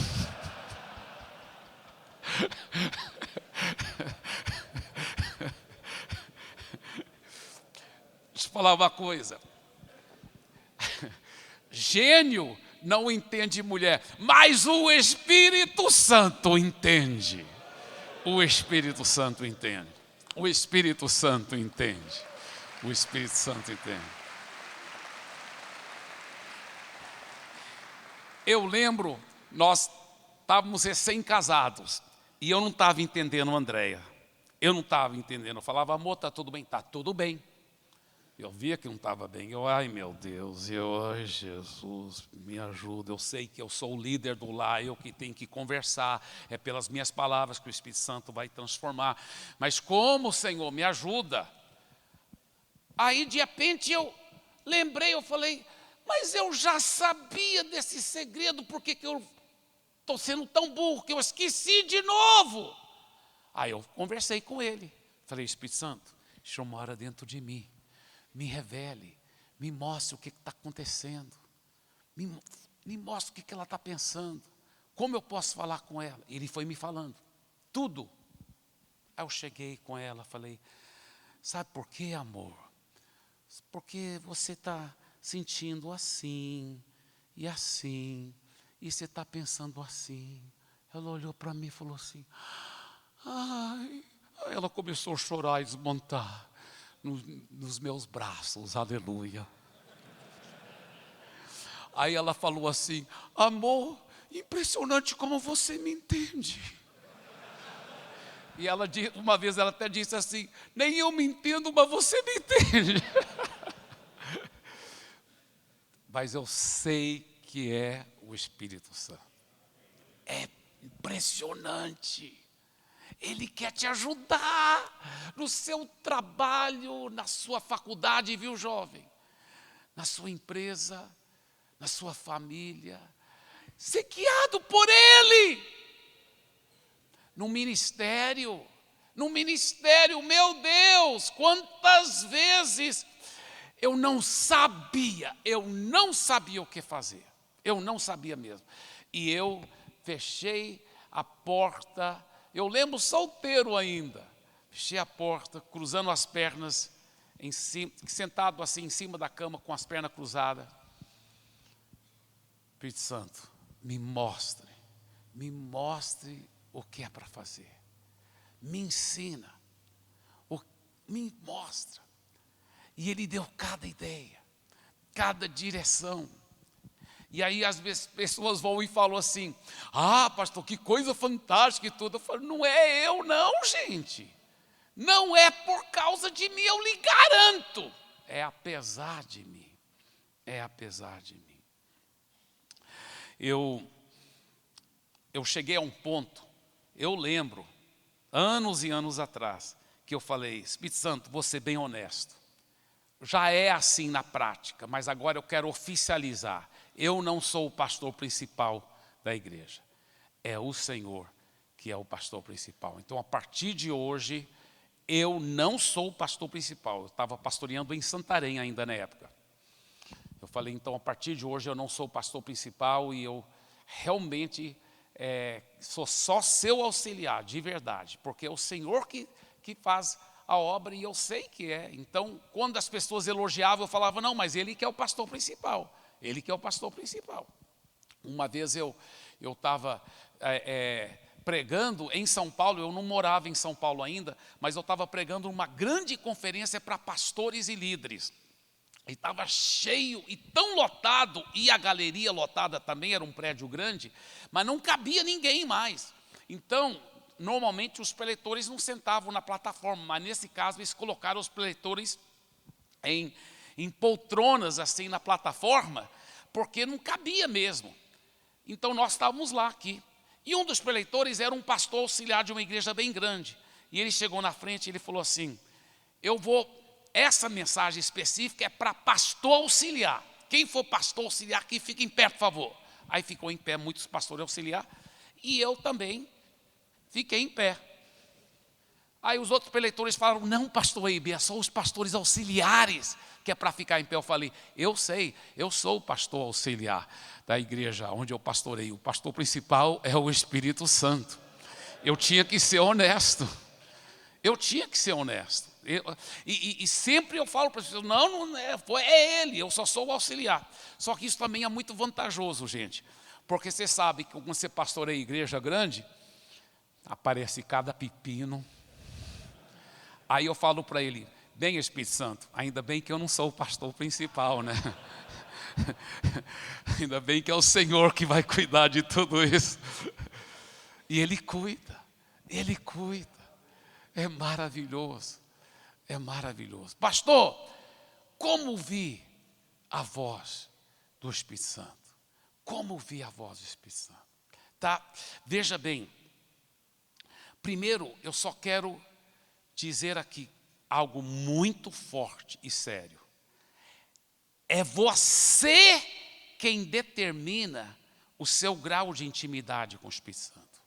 Deixa eu falar uma coisa. Gênio não entende mulher, mas o Espírito Santo entende. O Espírito Santo entende. O Espírito Santo entende. O Espírito Santo entende. Eu lembro, nós estávamos recém-casados e eu não estava entendendo a Andréia. Eu não estava entendendo. Eu falava, amor, está tudo bem? Está tudo bem. Eu via que não estava bem. Ai meu Deus, ai Jesus, me ajuda. Eu sei que eu sou o líder do lar, eu que tenho que conversar. É pelas minhas palavras que o Espírito Santo vai transformar. Mas como, Senhor, me ajuda? Aí de repente eu lembrei, eu falei, mas eu já sabia desse segredo, por que eu estou sendo tão burro que eu esqueci de novo? Aí eu conversei com ele. Falei, Espírito Santo, o Senhor mora dentro de mim. Me revele, me mostre o que está acontecendo, me mostre o que ela está pensando, como eu posso falar com ela. Ele foi me falando, tudo. Aí eu cheguei com ela, falei, sabe por quê, amor? Porque você está sentindo assim, e você está pensando assim. Ela olhou para mim e falou assim, ai. Aí ela começou a chorar e desmontar. Nos meus braços, aleluia. Aí ela falou assim, amor, impressionante como você me entende. E uma vez ela até disse assim, nem eu me entendo, mas você me entende. Mas eu sei que é o Espírito Santo. É impressionante. Ele quer te ajudar no seu trabalho, na sua faculdade, viu, jovem? Na sua empresa, na sua família. Ser guiado por Ele. No ministério, meu Deus, quantas vezes eu não sabia o que fazer. Eu não sabia mesmo. E eu fechei a porta. Eu lembro solteiro ainda, fechei a porta, cruzando as pernas, sentado assim em cima da cama com as pernas cruzadas. Espírito Santo, me mostre me mostre o que é para fazer. Me ensina, me mostra. E ele deu cada ideia, cada direção. E aí às vezes pessoas vão e falam assim: ah, pastor, que coisa fantástica e tudo. Eu falo: não é eu não, gente. Não é por causa de mim, eu lhe garanto. É apesar de mim. É apesar de mim. Eu cheguei a um ponto, eu lembro, anos e anos atrás, que eu falei: Espírito Santo, vou ser bem honesto. Já é assim na prática, mas agora eu quero oficializar. Eu não sou o pastor principal da igreja. É o Senhor que é o pastor principal. Então, a partir de hoje, eu não sou o pastor principal. Eu estava pastoreando em Santarém ainda na época. Eu falei: então, a partir de hoje, eu não sou o pastor principal e eu realmente sou só seu auxiliar, de verdade. Porque é o Senhor que faz a obra e eu sei que é. Então, quando as pessoas elogiavam, eu falava: não, mas ele que é o pastor principal. Ele que é o pastor principal. Uma vez eu estava pregando em São Paulo, eu não morava em São Paulo ainda, mas eu estava pregando uma grande conferência para pastores e líderes. E estava cheio e tão lotado, e a galeria lotada também, era um prédio grande, mas não cabia ninguém mais. Então, normalmente os preletores não sentavam na plataforma, mas nesse caso eles colocaram os preletores em poltronas assim na plataforma, porque não cabia mesmo. Então nós estávamos lá aqui. E um dos preletores era um pastor auxiliar de uma igreja bem grande. E ele chegou na frente e ele falou assim: essa mensagem específica é para pastor auxiliar. Quem for pastor auxiliar aqui, fica em pé, por favor. Aí ficou em pé muitos pastores auxiliar. E eu também fiquei em pé. Aí os outros preletores falaram: não, pastor Eibe, é só os pastores auxiliares que é para ficar em pé. Eu falei: eu sei, eu sou o pastor auxiliar da igreja onde eu pastorei. O pastor principal é o Espírito Santo. Eu tinha que ser honesto. Eu tinha que ser honesto. E sempre eu falo para as pessoas: não é ele, eu só sou o auxiliar. Só que isso também é muito vantajoso, gente. Porque você sabe que quando você pastoreia igreja grande, aparece cada pepino. Aí eu falo para ele: bem, Espírito Santo, ainda bem que eu não sou o pastor principal, né? Ainda bem que é o Senhor que vai cuidar de tudo isso. E Ele cuida, Ele cuida. É maravilhoso, é maravilhoso. Pastor, como ouvir a voz do Espírito Santo? Como ouvir a voz do Espírito Santo? Tá? Veja bem, primeiro eu só quero dizer aqui algo muito forte e sério. É você quem determina o seu grau de intimidade com o Espírito Santo.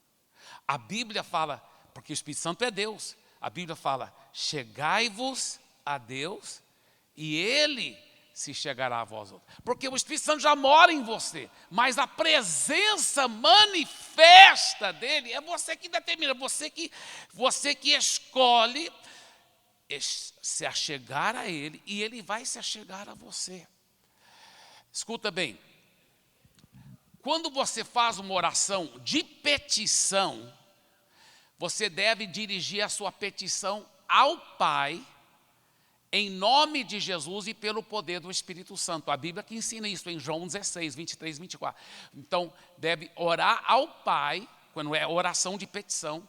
A Bíblia fala, porque o Espírito Santo é Deus, a Bíblia fala: chegai-vos a Deus e Ele se chegará a vós outros. Porque o Espírito Santo já mora em você, mas a presença manifesta dele é você que determina, você que escolhe se achegar a ele e ele vai se achegar a você. Escuta bem, quando você faz uma oração de petição, você deve dirigir a sua petição ao Pai, em nome de Jesus e pelo poder do Espírito Santo. A Bíblia que ensina isso em João 16, 23, 24. Então, deve orar ao Pai, quando é oração de petição,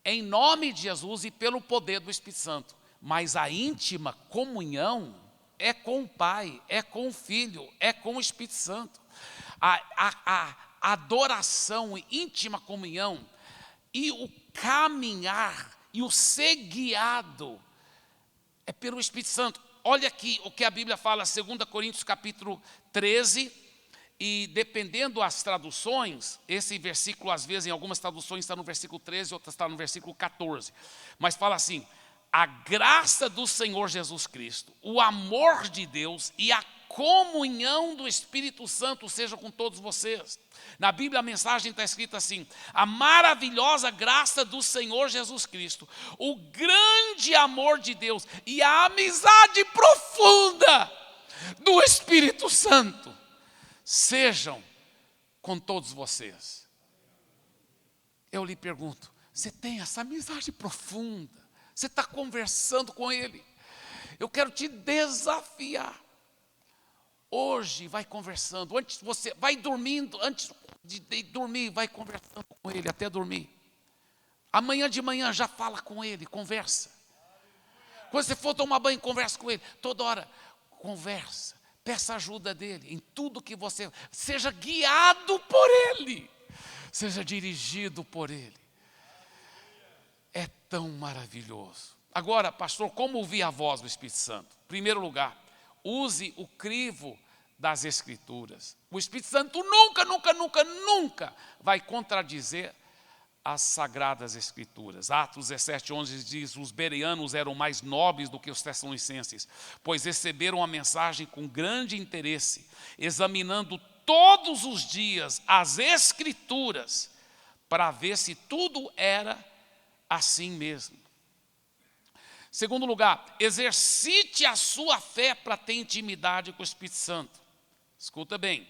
em nome de Jesus e pelo poder do Espírito Santo. Mas a íntima comunhão é com o Pai, é com o Filho, é com o Espírito Santo. A adoração e íntima comunhão e o caminhar e o ser guiado é pelo Espírito Santo. Olha aqui o que a Bíblia fala, 2 Coríntios capítulo 13, e dependendo das traduções, esse versículo às vezes em algumas traduções está no versículo 13, outras está no versículo 14. Mas fala assim: a graça do Senhor Jesus Cristo, o amor de Deus e a comunhão do Espírito Santo seja com todos vocês. Na Bíblia a mensagem está escrita assim: a maravilhosa graça do Senhor Jesus Cristo, o grande amor de Deus e a amizade profunda do Espírito Santo sejam com todos vocês. eu lhe pergunto, você tem essa amizade profunda, você está conversando com Ele. Eu quero te desafiar. Hoje vai conversando, antes você vai dormindo, antes de dormir, vai conversando com Ele até dormir. Amanhã de manhã já fala com Ele, conversa. Quando você for tomar banho, conversa com Ele. Toda hora, conversa. Peça ajuda dEle em tudo que você... Seja guiado por Ele. Seja dirigido por Ele. É tão maravilhoso. Agora, pastor, como ouvir a voz do Espírito Santo? Em primeiro lugar, use o crivo das Escrituras. O Espírito Santo nunca vai contradizer as Sagradas Escrituras. Atos 17:11 diz, os bereanos eram mais nobres do que os tessalonicenses, pois receberam a mensagem com grande interesse, examinando todos os dias as Escrituras, para ver se tudo era assim mesmo. Segundo lugar, exercite a sua fé para ter intimidade com o Espírito Santo. Escuta bem,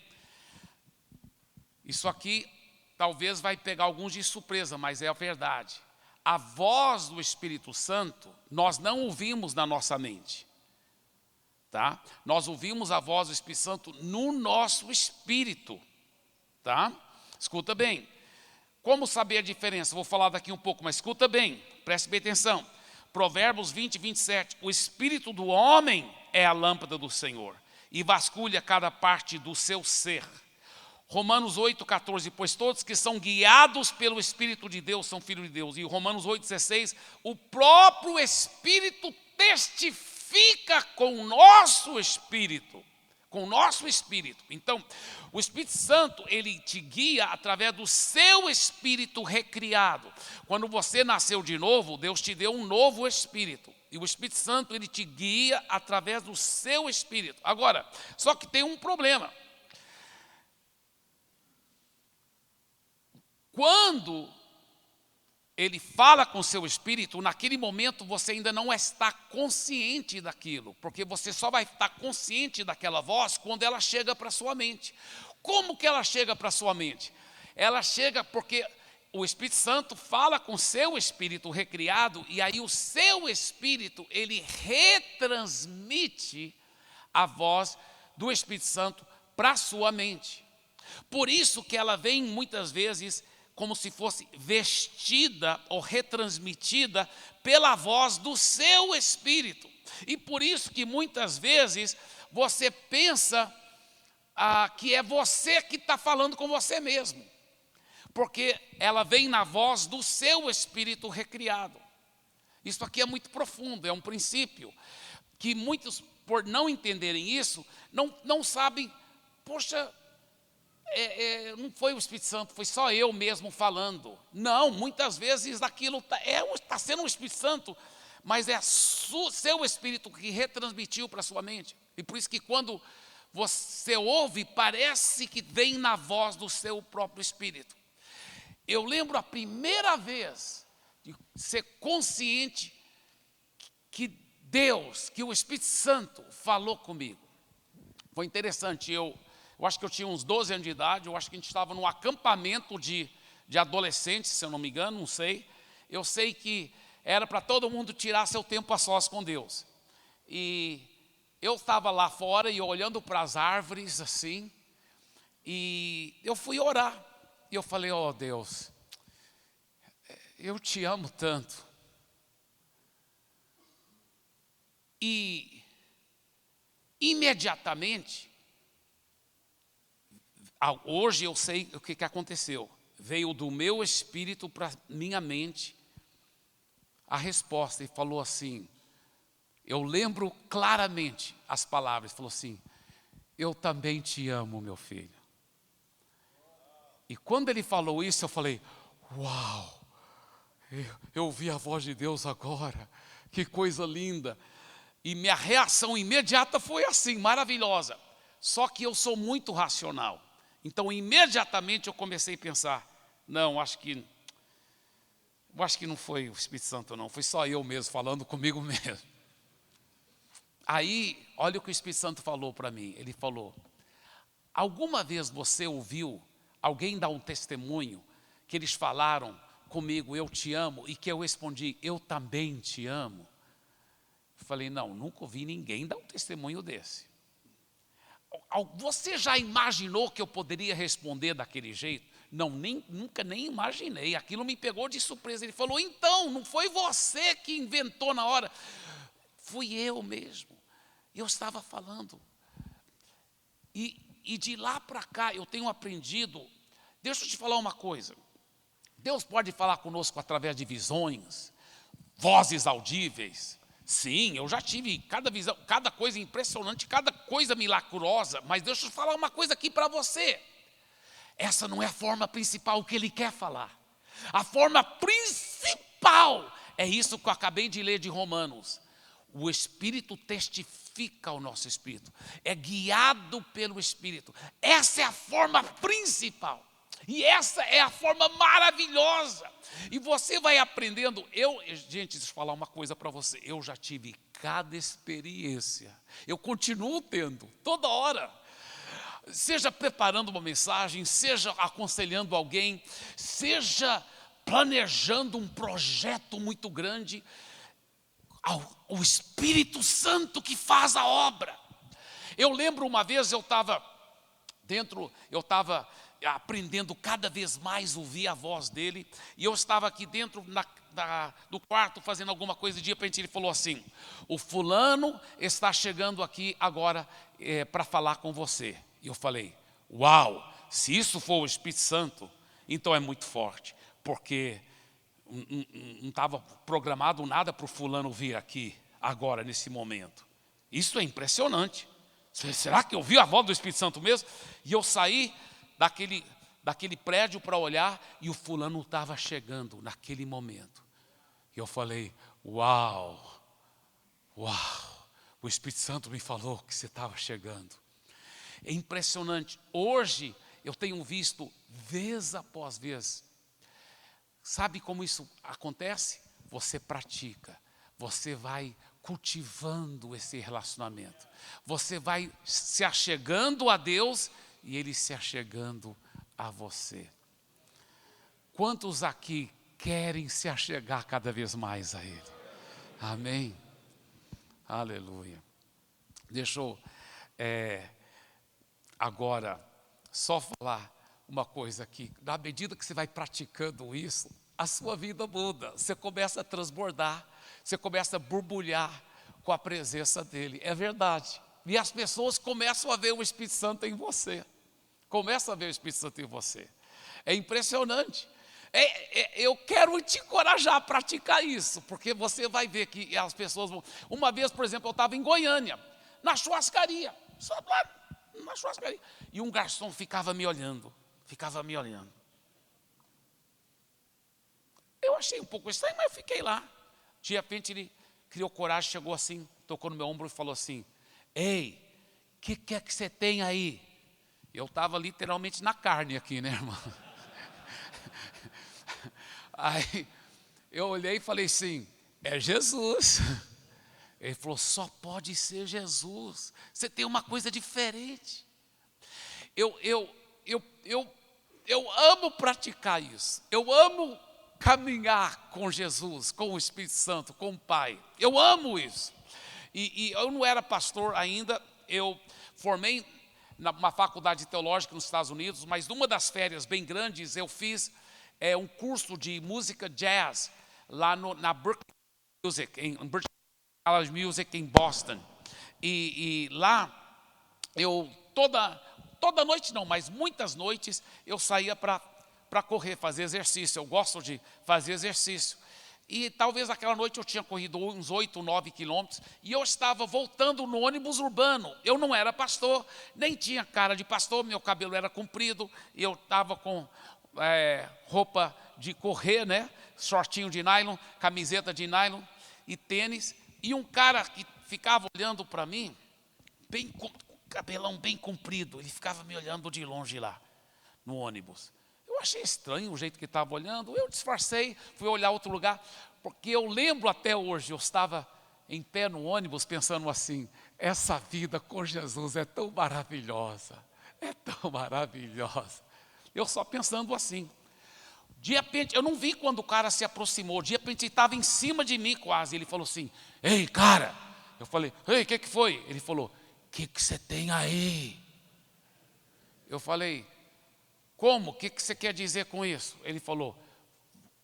isso aqui talvez vai pegar alguns de surpresa, mas é a verdade. A voz do Espírito Santo, nós não ouvimos na nossa mente. Tá? Nós ouvimos a voz do Espírito Santo no nosso espírito. Tá? Escuta bem. Como saber a diferença? Vou falar daqui um pouco, mas escuta bem, preste bem atenção. Provérbios 20:27, o espírito do homem é a lâmpada do Senhor e vasculha cada parte do seu ser. Romanos 8:14, pois todos que são guiados pelo Espírito de Deus são filhos de Deus. E Romanos 8:16, o próprio Espírito testifica com o nosso espírito. Com o nosso espírito. Então, o Espírito Santo, ele te guia através do seu espírito recriado. Quando você nasceu de novo, Deus te deu um novo espírito. E o Espírito Santo, ele te guia através do seu espírito. Agora, só que tem um problema. Quando ele fala com o seu espírito, naquele momento você ainda não está consciente daquilo, porque você só vai estar consciente daquela voz quando ela chega para a sua mente. Como que ela chega para a sua mente? Ela chega porque o Espírito Santo fala com o seu espírito recriado, e aí o seu espírito, ele retransmite a voz do Espírito Santo para a sua mente. Por isso que ela vem muitas vezes como se fosse vestida ou retransmitida pela voz do seu espírito. E por isso que muitas vezes você pensa que é você que está falando com você mesmo. Porque ela vem na voz do seu espírito recriado. Isso aqui é muito profundo, é um princípio que muitos, por não entenderem isso, não sabem, poxa, não foi o Espírito Santo, foi só eu mesmo falando. Não, muitas vezes aquilo está sendo o Espírito Santo, mas é seu Espírito que retransmitiu para a sua mente. E por isso que quando você ouve, parece que vem na voz do seu próprio Espírito. Eu lembro a primeira vez de ser consciente que Deus, que o Espírito Santo falou comigo. Foi interessante, eu acho que eu tinha uns 12 anos de idade, eu acho que a gente estava num acampamento de adolescentes, se eu não me engano, não sei. Eu sei que era para todo mundo tirar seu tempo a sós com Deus. E eu estava lá fora e olhando para as árvores assim, e eu fui orar. E eu falei, ó Deus, eu te amo tanto. E imediatamente, hoje eu sei o que aconteceu. Veio do meu espírito para minha mente a resposta e falou assim, eu lembro claramente as palavras, falou assim, eu também te amo, meu filho. E quando ele falou isso, eu falei, uau, eu ouvi a voz de Deus agora, que coisa linda. E minha reação imediata foi assim, maravilhosa. Só que eu sou muito racional. Então, imediatamente eu comecei a pensar, não, acho que não foi o Espírito Santo não, foi só eu mesmo, falando comigo mesmo. Aí, olha o que o Espírito Santo falou para mim. Ele falou, alguma vez você ouviu alguém dar um testemunho que eles falaram comigo, eu te amo, e que eu respondi, eu também te amo. Falei, não, nunca ouvi ninguém dar um testemunho desse. Você já imaginou que eu poderia responder daquele jeito? Não, nunca nem imaginei, aquilo me pegou de surpresa. Ele falou, então, não foi você que inventou na hora, fui eu mesmo. Eu estava falando. E de lá para cá eu tenho aprendido, deixa eu te falar uma coisa, Deus pode falar conosco através de visões, vozes audíveis. Sim, eu já tive cada visão, cada coisa impressionante, cada coisa milagrosa, mas deixa eu falar uma coisa aqui para você. Essa não é a forma principal que ele quer falar. A forma principal é isso que eu acabei de ler de Romanos. O Espírito testifica ao nosso espírito, é guiado pelo Espírito. Essa é a forma principal. E essa é a forma maravilhosa. E você vai aprendendo. Gente, deixa eu falar uma coisa para você. Eu já tive cada experiência. Eu continuo tendo, toda hora. Seja preparando uma mensagem, seja aconselhando alguém, seja planejando um projeto muito grande. O Espírito Santo que faz a obra. Eu lembro uma vez eu estava aprendendo cada vez mais ouvir a voz dele, e eu estava aqui dentro do quarto fazendo alguma coisa, e de repente ele falou assim, o fulano está chegando aqui agora para falar com você. E eu falei, uau, se isso for o Espírito Santo, então é muito forte, porque não estava programado nada para o fulano vir aqui agora, nesse momento. Isso é impressionante. Será que eu vi a voz do Espírito Santo mesmo? E eu saí daquele prédio para olhar, e o fulano estava chegando naquele momento. E eu falei, uau, o Espírito Santo me falou que você estava chegando. É impressionante. Hoje eu tenho visto vez após vez. Sabe como isso acontece? Você pratica, você vai cultivando esse relacionamento. Você vai se achegando a Deus e Ele se achegando a você. Quantos aqui querem se achegar cada vez mais a Ele? Amém? Aleluia. Deixa eu agora só falar uma coisa aqui. Na medida que você vai praticando isso, a sua vida muda. Você começa a transbordar, você começa a borbulhar com a presença dEle. É verdade. E as pessoas começam a ver o Espírito Santo em você. Começam a ver o Espírito Santo em você. É impressionante. Eu quero te encorajar a praticar isso, porque você vai ver que as pessoas vão... Uma vez, por exemplo, eu estava em Goiânia, na churrascaria, só lá na churrascaria, e um garçom ficava me olhando. Eu achei um pouco estranho, mas eu fiquei lá. De repente ele criou coragem, chegou assim, tocou no meu ombro e falou assim, ei, o que é que você tem aí? Eu estava literalmente na carne aqui, né, irmão? Aí eu olhei e falei assim, é Jesus. Ele falou, só pode ser Jesus. Você tem uma coisa diferente. Eu amo praticar isso. Eu amo caminhar com Jesus, com o Espírito Santo, com o Pai. Eu amo isso. E eu não era pastor ainda. Eu formei numa faculdade teológica nos Estados Unidos, mas numa das férias bem grandes eu fiz um curso de música jazz lá na Berklee Music, em Berklee College Music em Boston. E lá eu toda noite não, mas muitas noites eu saía para correr, fazer exercício. Eu gosto de fazer exercício. E talvez aquela noite eu tinha corrido uns 8, 9 quilômetros, e eu estava voltando no ônibus urbano. Eu não era pastor, nem tinha cara de pastor, meu cabelo era comprido, e eu estava com roupa de correr, né? Shortinho de nylon, camiseta de nylon e tênis. E um cara que ficava olhando para mim, com cabelão bem comprido, ele ficava me olhando de longe lá, no ônibus. Eu achei estranho o jeito que estava olhando, eu disfarcei, fui olhar outro lugar, porque eu lembro até hoje, eu estava em pé no ônibus pensando assim, essa vida com Jesus é tão maravilhosa, é tão maravilhosa. Eu só pensando assim. De repente, eu não vi quando o cara se aproximou. De repente, ele estava em cima de mim quase. Ele falou assim, ei, cara. Eu falei, ei, o que foi? Ele falou, o que você tem aí? Eu falei, como? O que você quer dizer com isso? Ele falou,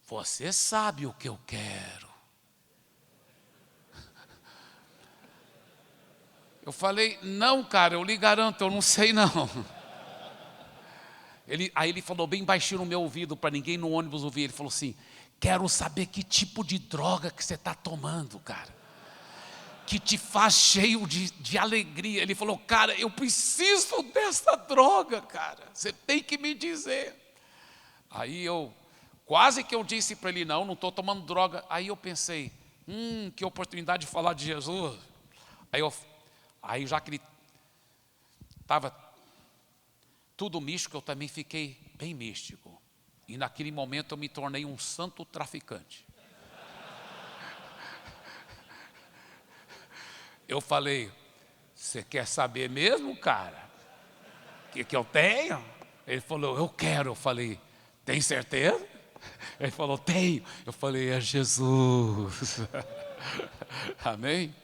você sabe o que eu quero. Eu falei, não, cara, eu lhe garanto, eu não sei não. Aí ele falou bem baixinho no meu ouvido, para ninguém no ônibus ouvir. Ele falou assim, quero saber que tipo de droga que você está tomando, cara. Que te faz cheio de alegria. Ele falou, cara, eu preciso dessa droga, cara. Você tem que me dizer. Aí quase que eu disse para ele, não estou tomando droga. Aí eu pensei, que oportunidade de falar de Jesus. Aí já que ele estava tudo místico, eu também fiquei bem místico. E naquele momento eu me tornei um santo traficante. Eu falei, você quer saber mesmo, cara? O que eu tenho? Ele falou, eu quero. Eu falei, tem certeza? Ele falou, tenho. Eu falei, é Jesus. Amém?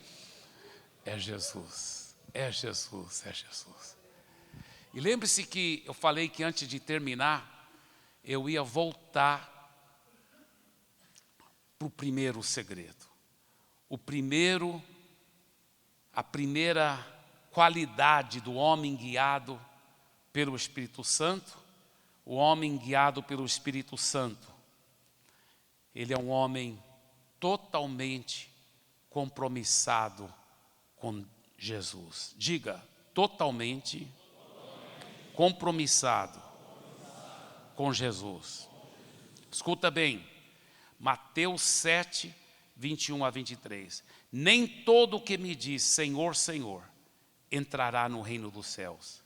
É Jesus, é Jesus, é Jesus. E lembre-se que eu falei que antes de terminar, eu ia voltar para o primeiro segredo. A primeira qualidade do homem guiado pelo Espírito Santo, o homem guiado pelo Espírito Santo, ele é um homem totalmente compromissado com Jesus. Diga, totalmente compromissado com Jesus. Escuta bem, Mateus 7, 21 a 23. Nem todo o que me diz Senhor, Senhor, entrará no reino dos céus,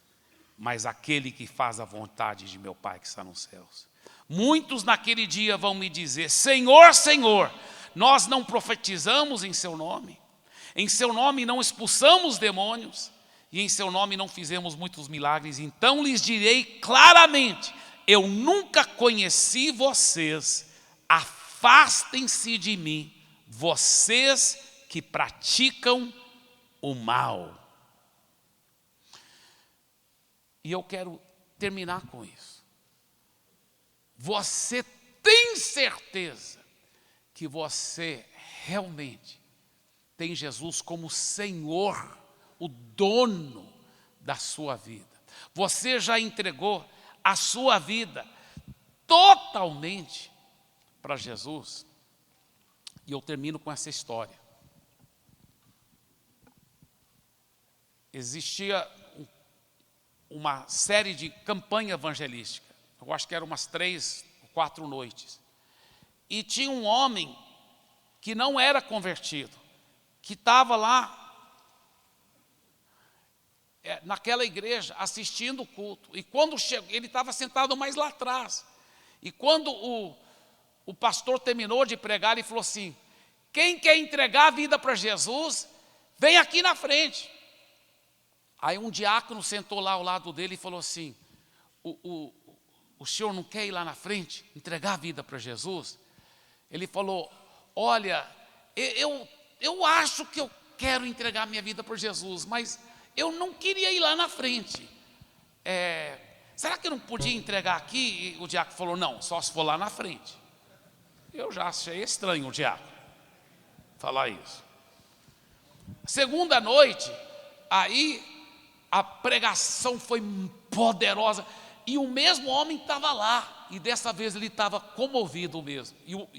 mas aquele que faz a vontade de meu Pai que está nos céus. Muitos naquele dia vão me dizer, Senhor, Senhor, nós não profetizamos em seu nome, em seu nome não expulsamos demônios, e em seu nome não fizemos muitos milagres. Então lhes direi claramente, eu nunca conheci vocês, afastem-se de mim, vocês que praticam o mal. E eu quero terminar com isso. Você tem certeza que você realmente tem Jesus como Senhor, o dono da sua vida? Você já entregou a sua vida totalmente para Jesus? E eu termino com essa história. Existia uma série de campanha evangelística. Eu acho que eram umas 3 ou 4 noites. E tinha um homem que não era convertido, que estava lá naquela igreja assistindo o culto. E quando chegou, ele estava sentado mais lá atrás. E quando o pastor terminou de pregar, ele falou assim, quem quer entregar a vida para Jesus, vem aqui na frente. Aí um diácono sentou lá ao lado dele e falou assim, o senhor não quer ir lá na frente, entregar a vida para Jesus? Ele falou, olha, eu acho que eu quero entregar minha vida para Jesus, mas eu não queria ir lá na frente. Será que eu não podia entregar aqui? E o diácono falou, não, só se for lá na frente. Eu já achei estranho o diácono falar isso. Segunda noite, aí a pregação foi poderosa. E o mesmo homem estava lá. E dessa vez ele estava comovido mesmo.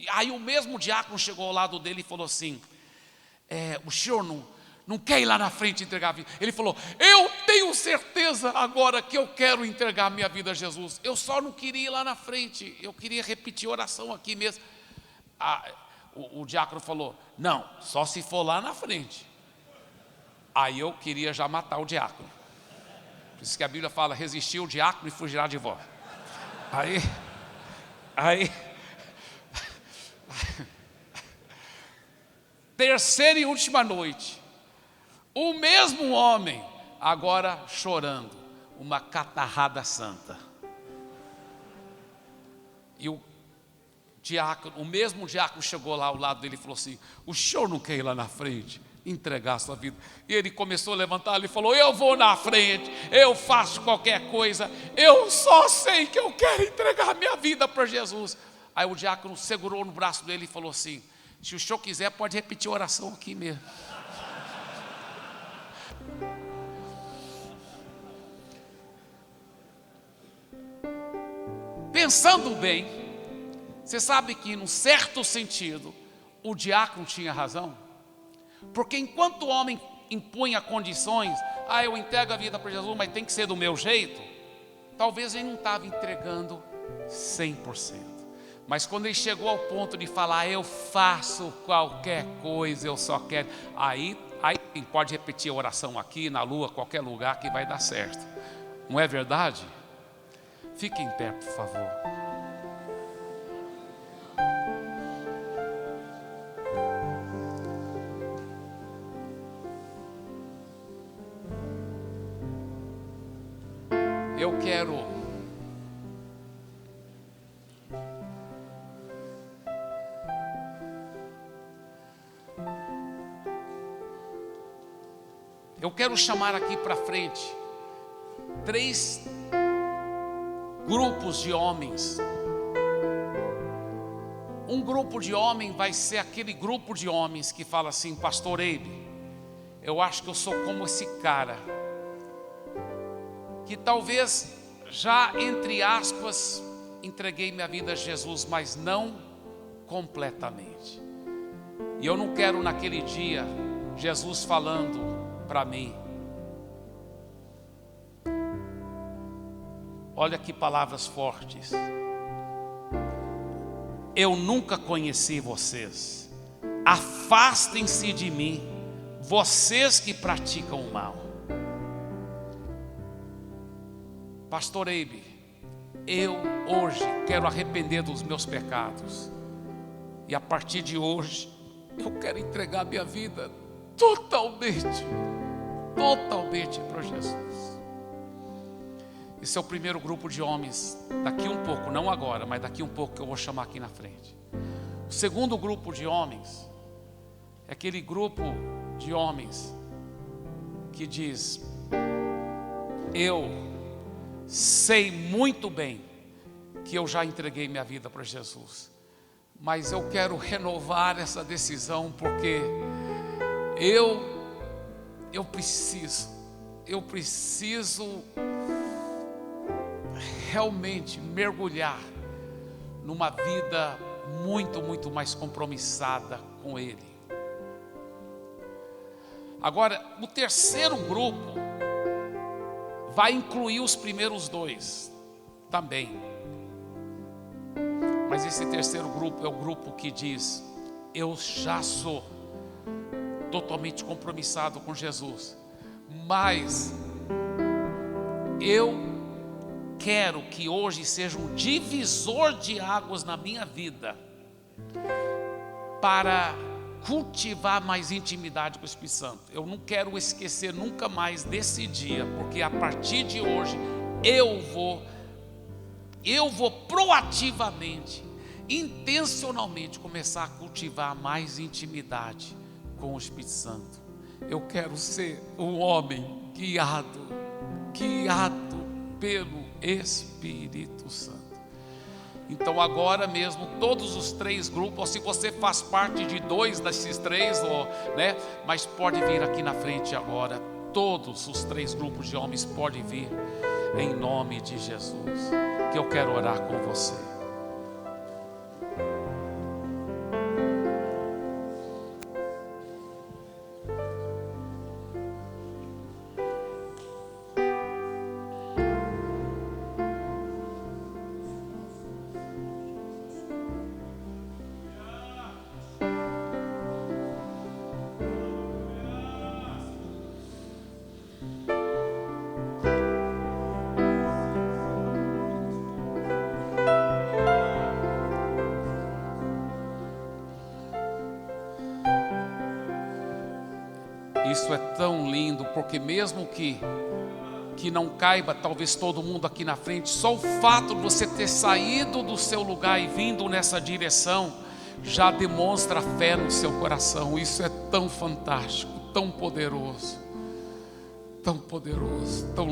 Aí o mesmo diácono chegou ao lado dele e falou assim, o senhor não quer ir lá na frente entregar a vida? Ele falou, eu tenho certeza agora que eu quero entregar a minha vida a Jesus. Eu só não queria ir lá na frente. Eu queria repetir a oração aqui mesmo. O diácono falou, não, só se for lá na frente. Aí eu queria já matar o diácono. Por isso que a Bíblia fala, resistir o diácono e fugirá de vós. Aí terceira e última noite, o mesmo homem, agora chorando, uma catarrada santa. E o mesmo diácono chegou lá ao lado dele e falou assim: o senhor não quer ir lá na frente entregar a sua vida? E ele começou a levantar, ele falou: eu vou na frente, eu faço qualquer coisa, eu só sei que eu quero entregar a minha vida para Jesus. Aí o diácono segurou no braço dele e falou assim: se o senhor quiser pode repetir a oração aqui mesmo. Pensando bem, você sabe que, num certo sentido, o diácono tinha razão, porque enquanto o homem impunha condições, eu entrego a vida para Jesus, mas tem que ser do meu jeito, talvez ele não estava entregando 100%. Mas quando ele chegou ao ponto de falar: eu faço qualquer coisa, eu só quero, aí pode repetir a oração aqui, na lua, qualquer lugar, que vai dar certo. Não é verdade? Fique em pé, por favor. Eu quero chamar aqui para frente 3 grupos de homens. Um grupo de homem vai ser aquele grupo de homens que fala assim: pastor Eibe, eu acho que eu sou como esse cara, que talvez já, entre aspas, entreguei minha vida a Jesus, mas não completamente. E eu não quero naquele dia Jesus falando para mim: olha que palavras fortes, eu nunca conheci vocês, afastem-se de mim, vocês que praticam o mal. Pastor Eibe, eu hoje quero arrepender dos meus pecados, e a partir de hoje eu quero entregar minha vida totalmente para Jesus. Esse é o primeiro grupo de homens. Daqui um pouco, não agora, mas daqui um pouco, que eu vou chamar aqui na frente. O segundo grupo de homens é aquele grupo de homens que diz: eu sei muito bem que eu já entreguei minha vida para Jesus, mas eu quero renovar essa decisão, porque eu preciso realmente mergulhar numa vida muito mais compromissada com Ele. Agora, o terceiro grupo vai incluir os primeiros 2 também, mas esse terceiro grupo é o grupo que diz: eu já sou totalmente compromissado com Jesus, mas eu quero que hoje seja um divisor de águas na minha vida, para cultivar mais intimidade com o Espírito Santo. Eu não quero esquecer nunca mais desse dia, porque a partir de hoje eu vou proativamente, intencionalmente começar a cultivar mais intimidade com o Espírito Santo. Eu quero ser um homem guiado pelo Espírito Santo. Então agora mesmo, todos os 3 grupos, ou se você faz parte de 2 desses 3, mas pode vir aqui na frente agora. Todos os 3 grupos de homens podem vir, em nome de Jesus, que eu quero orar com você. Isso é tão lindo, porque mesmo que que não caiba talvez todo mundo aqui na frente, só o fato de você ter saído do seu lugar e vindo nessa direção, já demonstra fé no seu coração. Isso é tão fantástico, tão poderoso, tão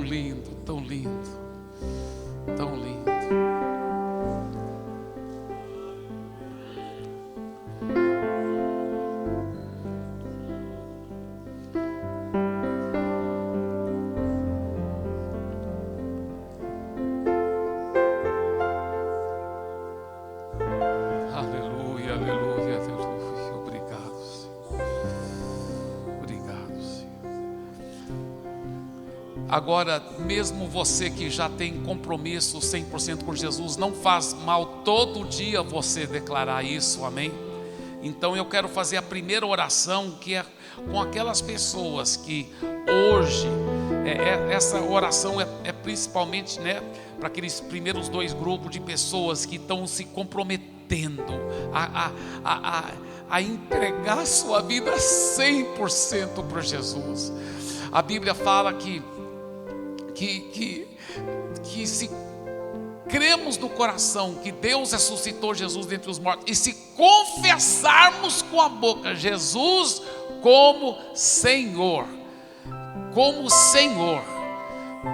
lindo, tão lindo, tão lindo. Agora, mesmo você que já tem compromisso 100% com Jesus, não faz mal todo dia você declarar isso, amém? Então eu quero fazer a primeira oração, que é com aquelas pessoas que hoje, essa oração é principalmente, né, para aqueles primeiros 2 grupos de pessoas que estão se comprometendo a entregar sua vida 100% para Jesus. A Bíblia fala que se cremos no coração que Deus ressuscitou Jesus dentre os mortos, e se confessarmos com a boca Jesus como Senhor,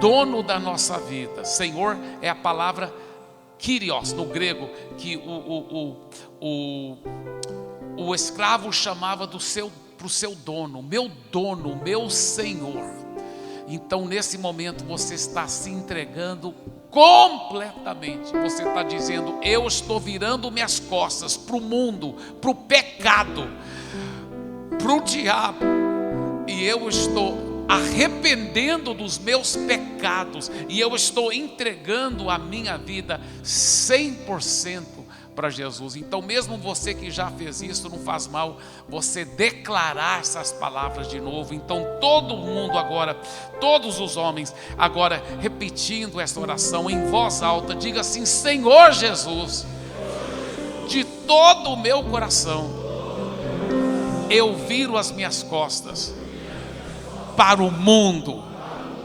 dono da nossa vida. Senhor é a palavra Kyrios no grego, que o escravo chamava para o seu dono, meu Senhor. Então nesse momento você está se entregando completamente. Você está dizendo: eu estou virando minhas costas para o mundo, para o pecado, para o diabo, e eu estou arrependendo dos meus pecados, e eu estou entregando a minha vida 100% para Jesus. Então mesmo você que já fez isso, não faz mal você declarar essas palavras de novo. Então todo mundo agora, todos os homens agora, repetindo essa oração em voz alta, diga assim: Senhor Jesus, de todo o meu coração eu viro as minhas costas para o mundo,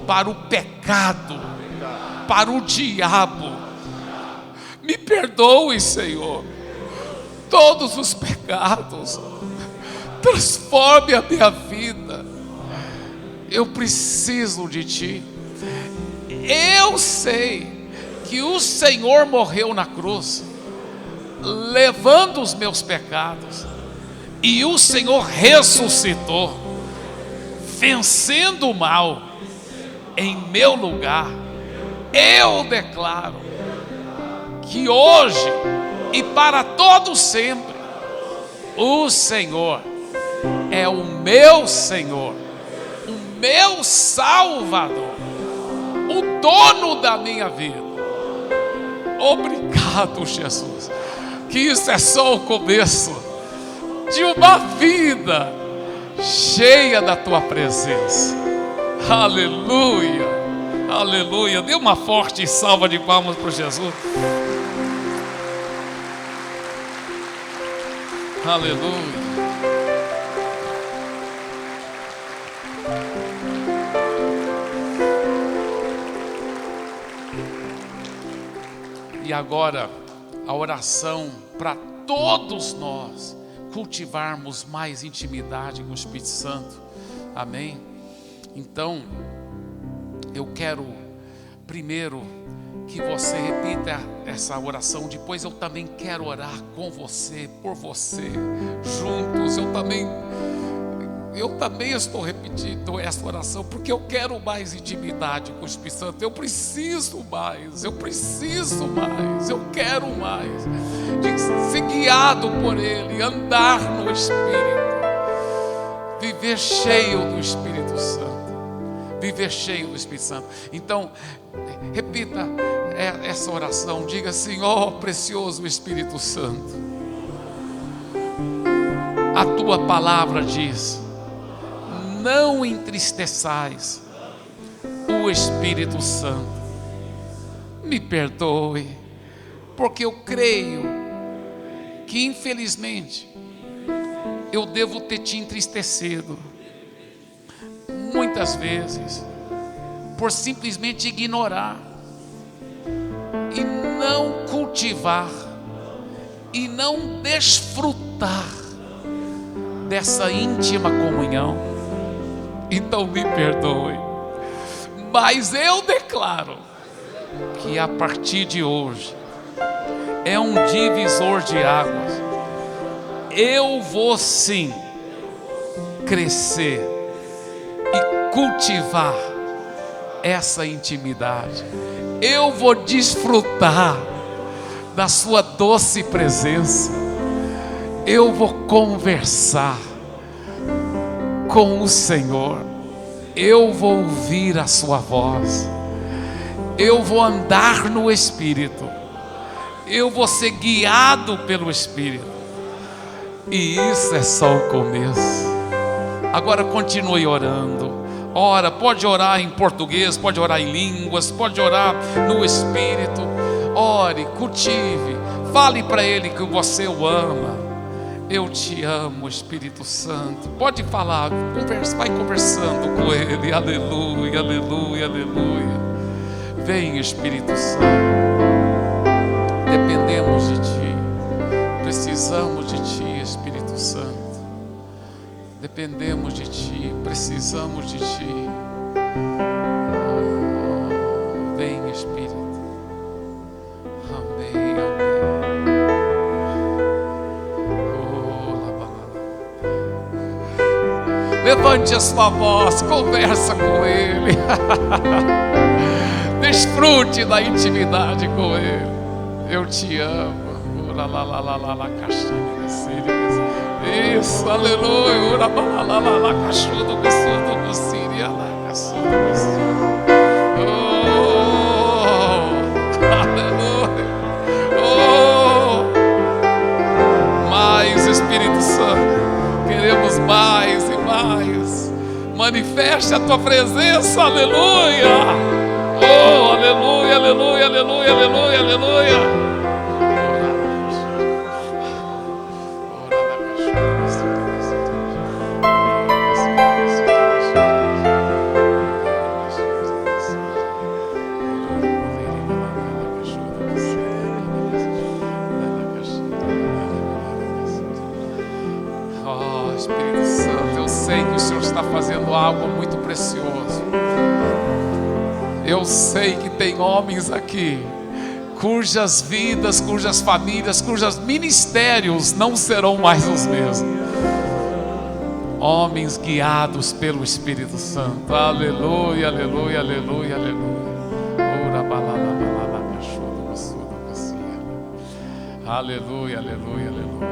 para o pecado, para o diabo. Me perdoe, Senhor, todos os pecados, transforme a minha vida. Eu preciso de Ti. Eu sei que o Senhor morreu na cruz, levando os meus pecados, e o Senhor ressuscitou, vencendo o mal em meu lugar. Eu declaro que hoje e para todo sempre o Senhor é o meu Senhor, o meu Salvador, o dono da minha vida. Obrigado, Jesus, que isso é só o começo de uma vida cheia da Tua presença. Aleluia, aleluia. Dê uma forte salva de palmas para Jesus. Aleluia. E agora a oração para todos nós cultivarmos mais intimidade com o Espírito Santo. Amém? Então eu quero primeiro que você repita essa oração. Depois eu também quero orar com você, por você, juntos. Eu também estou repetindo essa oração, porque eu quero mais intimidade com o Espírito Santo. Eu preciso mais, eu quero mais de ser guiado por Ele, andar no Espírito, viver cheio do Espírito Santo. Viver cheio do Espírito Santo. Então, repita essa oração. Diga assim: ó precioso Espírito Santo, a Tua palavra diz: não entristeçais o Espírito Santo. Me perdoe, porque eu creio que infelizmente eu devo ter te entristecido muitas vezes, por simplesmente ignorar e não cultivar e não desfrutar dessa íntima comunhão. Então me perdoe, mas eu declaro que a partir de hoje é um divisor de águas. Eu vou sim crescer e cultivar essa intimidade. Eu vou desfrutar da sua doce presença. Eu vou conversar com o Senhor. Eu vou ouvir a sua voz. Eu vou andar no Espírito. Eu vou ser guiado pelo Espírito. E isso é só o começo. Agora continue orando. Ora, pode orar em português, pode orar em línguas, pode orar no Espírito. Ore, cultive, fale para Ele que você o ama. Eu te amo, Espírito Santo. Pode falar, vai conversando com Ele. Aleluia, aleluia, aleluia. Vem, Espírito Santo. Dependemos de Ti. Precisamos de Ti, Espírito Santo. Dependemos de Ti, precisamos de Ti. Vem, Espírito. Amém, amém. Levante a sua voz, conversa com Ele. Desfrute da intimidade com Ele. Eu te amo. Isso, aleluia. Aleluia. Mais, Espírito Santo, queremos mais e mais. Manifeste a tua presença, aleluia. Oh, aleluia, aleluia, aleluia, aleluia, aleluia. Fazendo algo muito precioso. Eu sei que tem homens aqui cujas vidas, cujas famílias, cujos ministérios não serão mais os mesmos. Homens guiados pelo Espírito Santo. Aleluia, aleluia, aleluia, aleluia. Aleluia, aleluia, aleluia.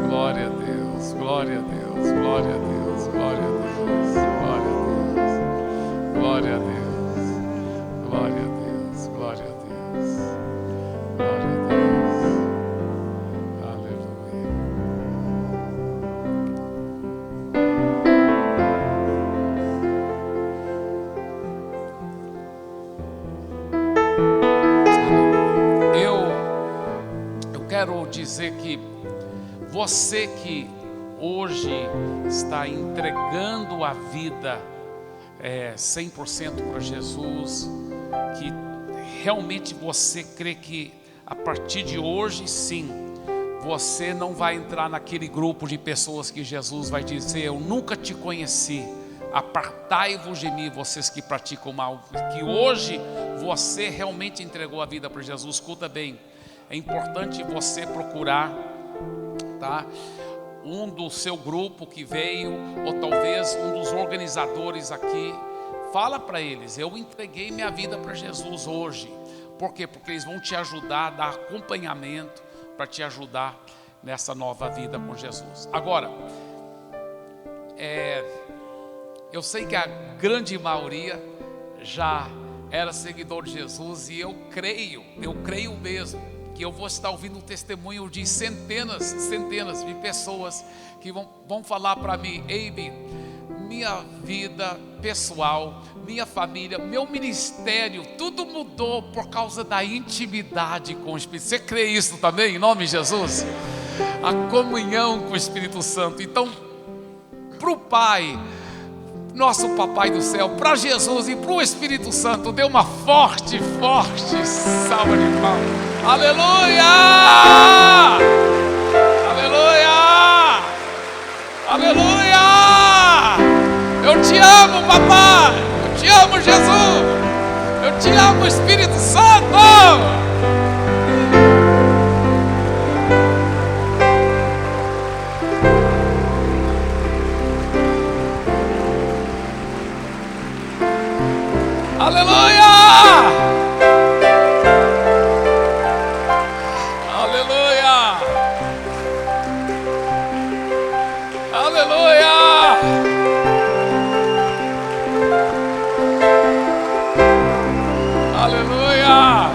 Glória a Deus, glória a Deus, glória a Deus. Glória a Deus, glória a Deus, glória a Deus, glória a Deus, glória a Deus, aleluia. Eu quero dizer que você que hoje está entregando a vida 100% para Jesus, que realmente você crê que a partir de hoje sim, você não vai entrar naquele grupo de pessoas que Jesus vai dizer: eu nunca te conheci, apartai-vos de mim, vocês que praticam mal. Que hoje você realmente entregou a vida para Jesus. Escuta bem, é importante você procurar, tá? Um do seu grupo que veio, ou talvez um dos organizadores aqui. Fala para eles: eu entreguei minha vida para Jesus hoje. Por quê? Porque eles vão te ajudar a dar acompanhamento para te ajudar nessa nova vida com Jesus. Agora, eu sei que a grande maioria já era seguidor de Jesus, e eu creio mesmo que eu vou estar ouvindo um testemunho de centenas de pessoas que vão falar para mim: Eibe, minha vida pessoal, minha família, meu ministério, tudo mudou por causa da intimidade com o Espírito. Você crê isso também, em nome de Jesus? A comunhão com o Espírito Santo. Então, para o Pai, nosso Papai do céu, para Jesus e para o Espírito Santo. Dê uma forte, forte salva de palmas. Aleluia! Aleluia! Aleluia! Eu te amo, papai! Eu te amo, Jesus! Eu te amo, Espírito Santo! Aleluia! Aleluia! Aleluia! Aleluia!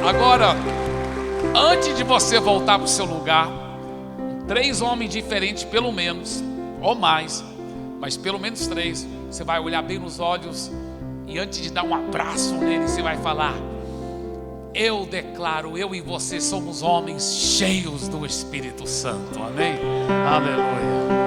Agora, antes de você voltar para o seu lugar, 3 homens diferentes, pelo menos, ou mais, mas pelo menos 3, você vai olhar bem nos olhos e antes de dar um abraço nele, você vai falar: eu declaro, eu e você somos homens cheios do Espírito Santo. Amém? Aleluia.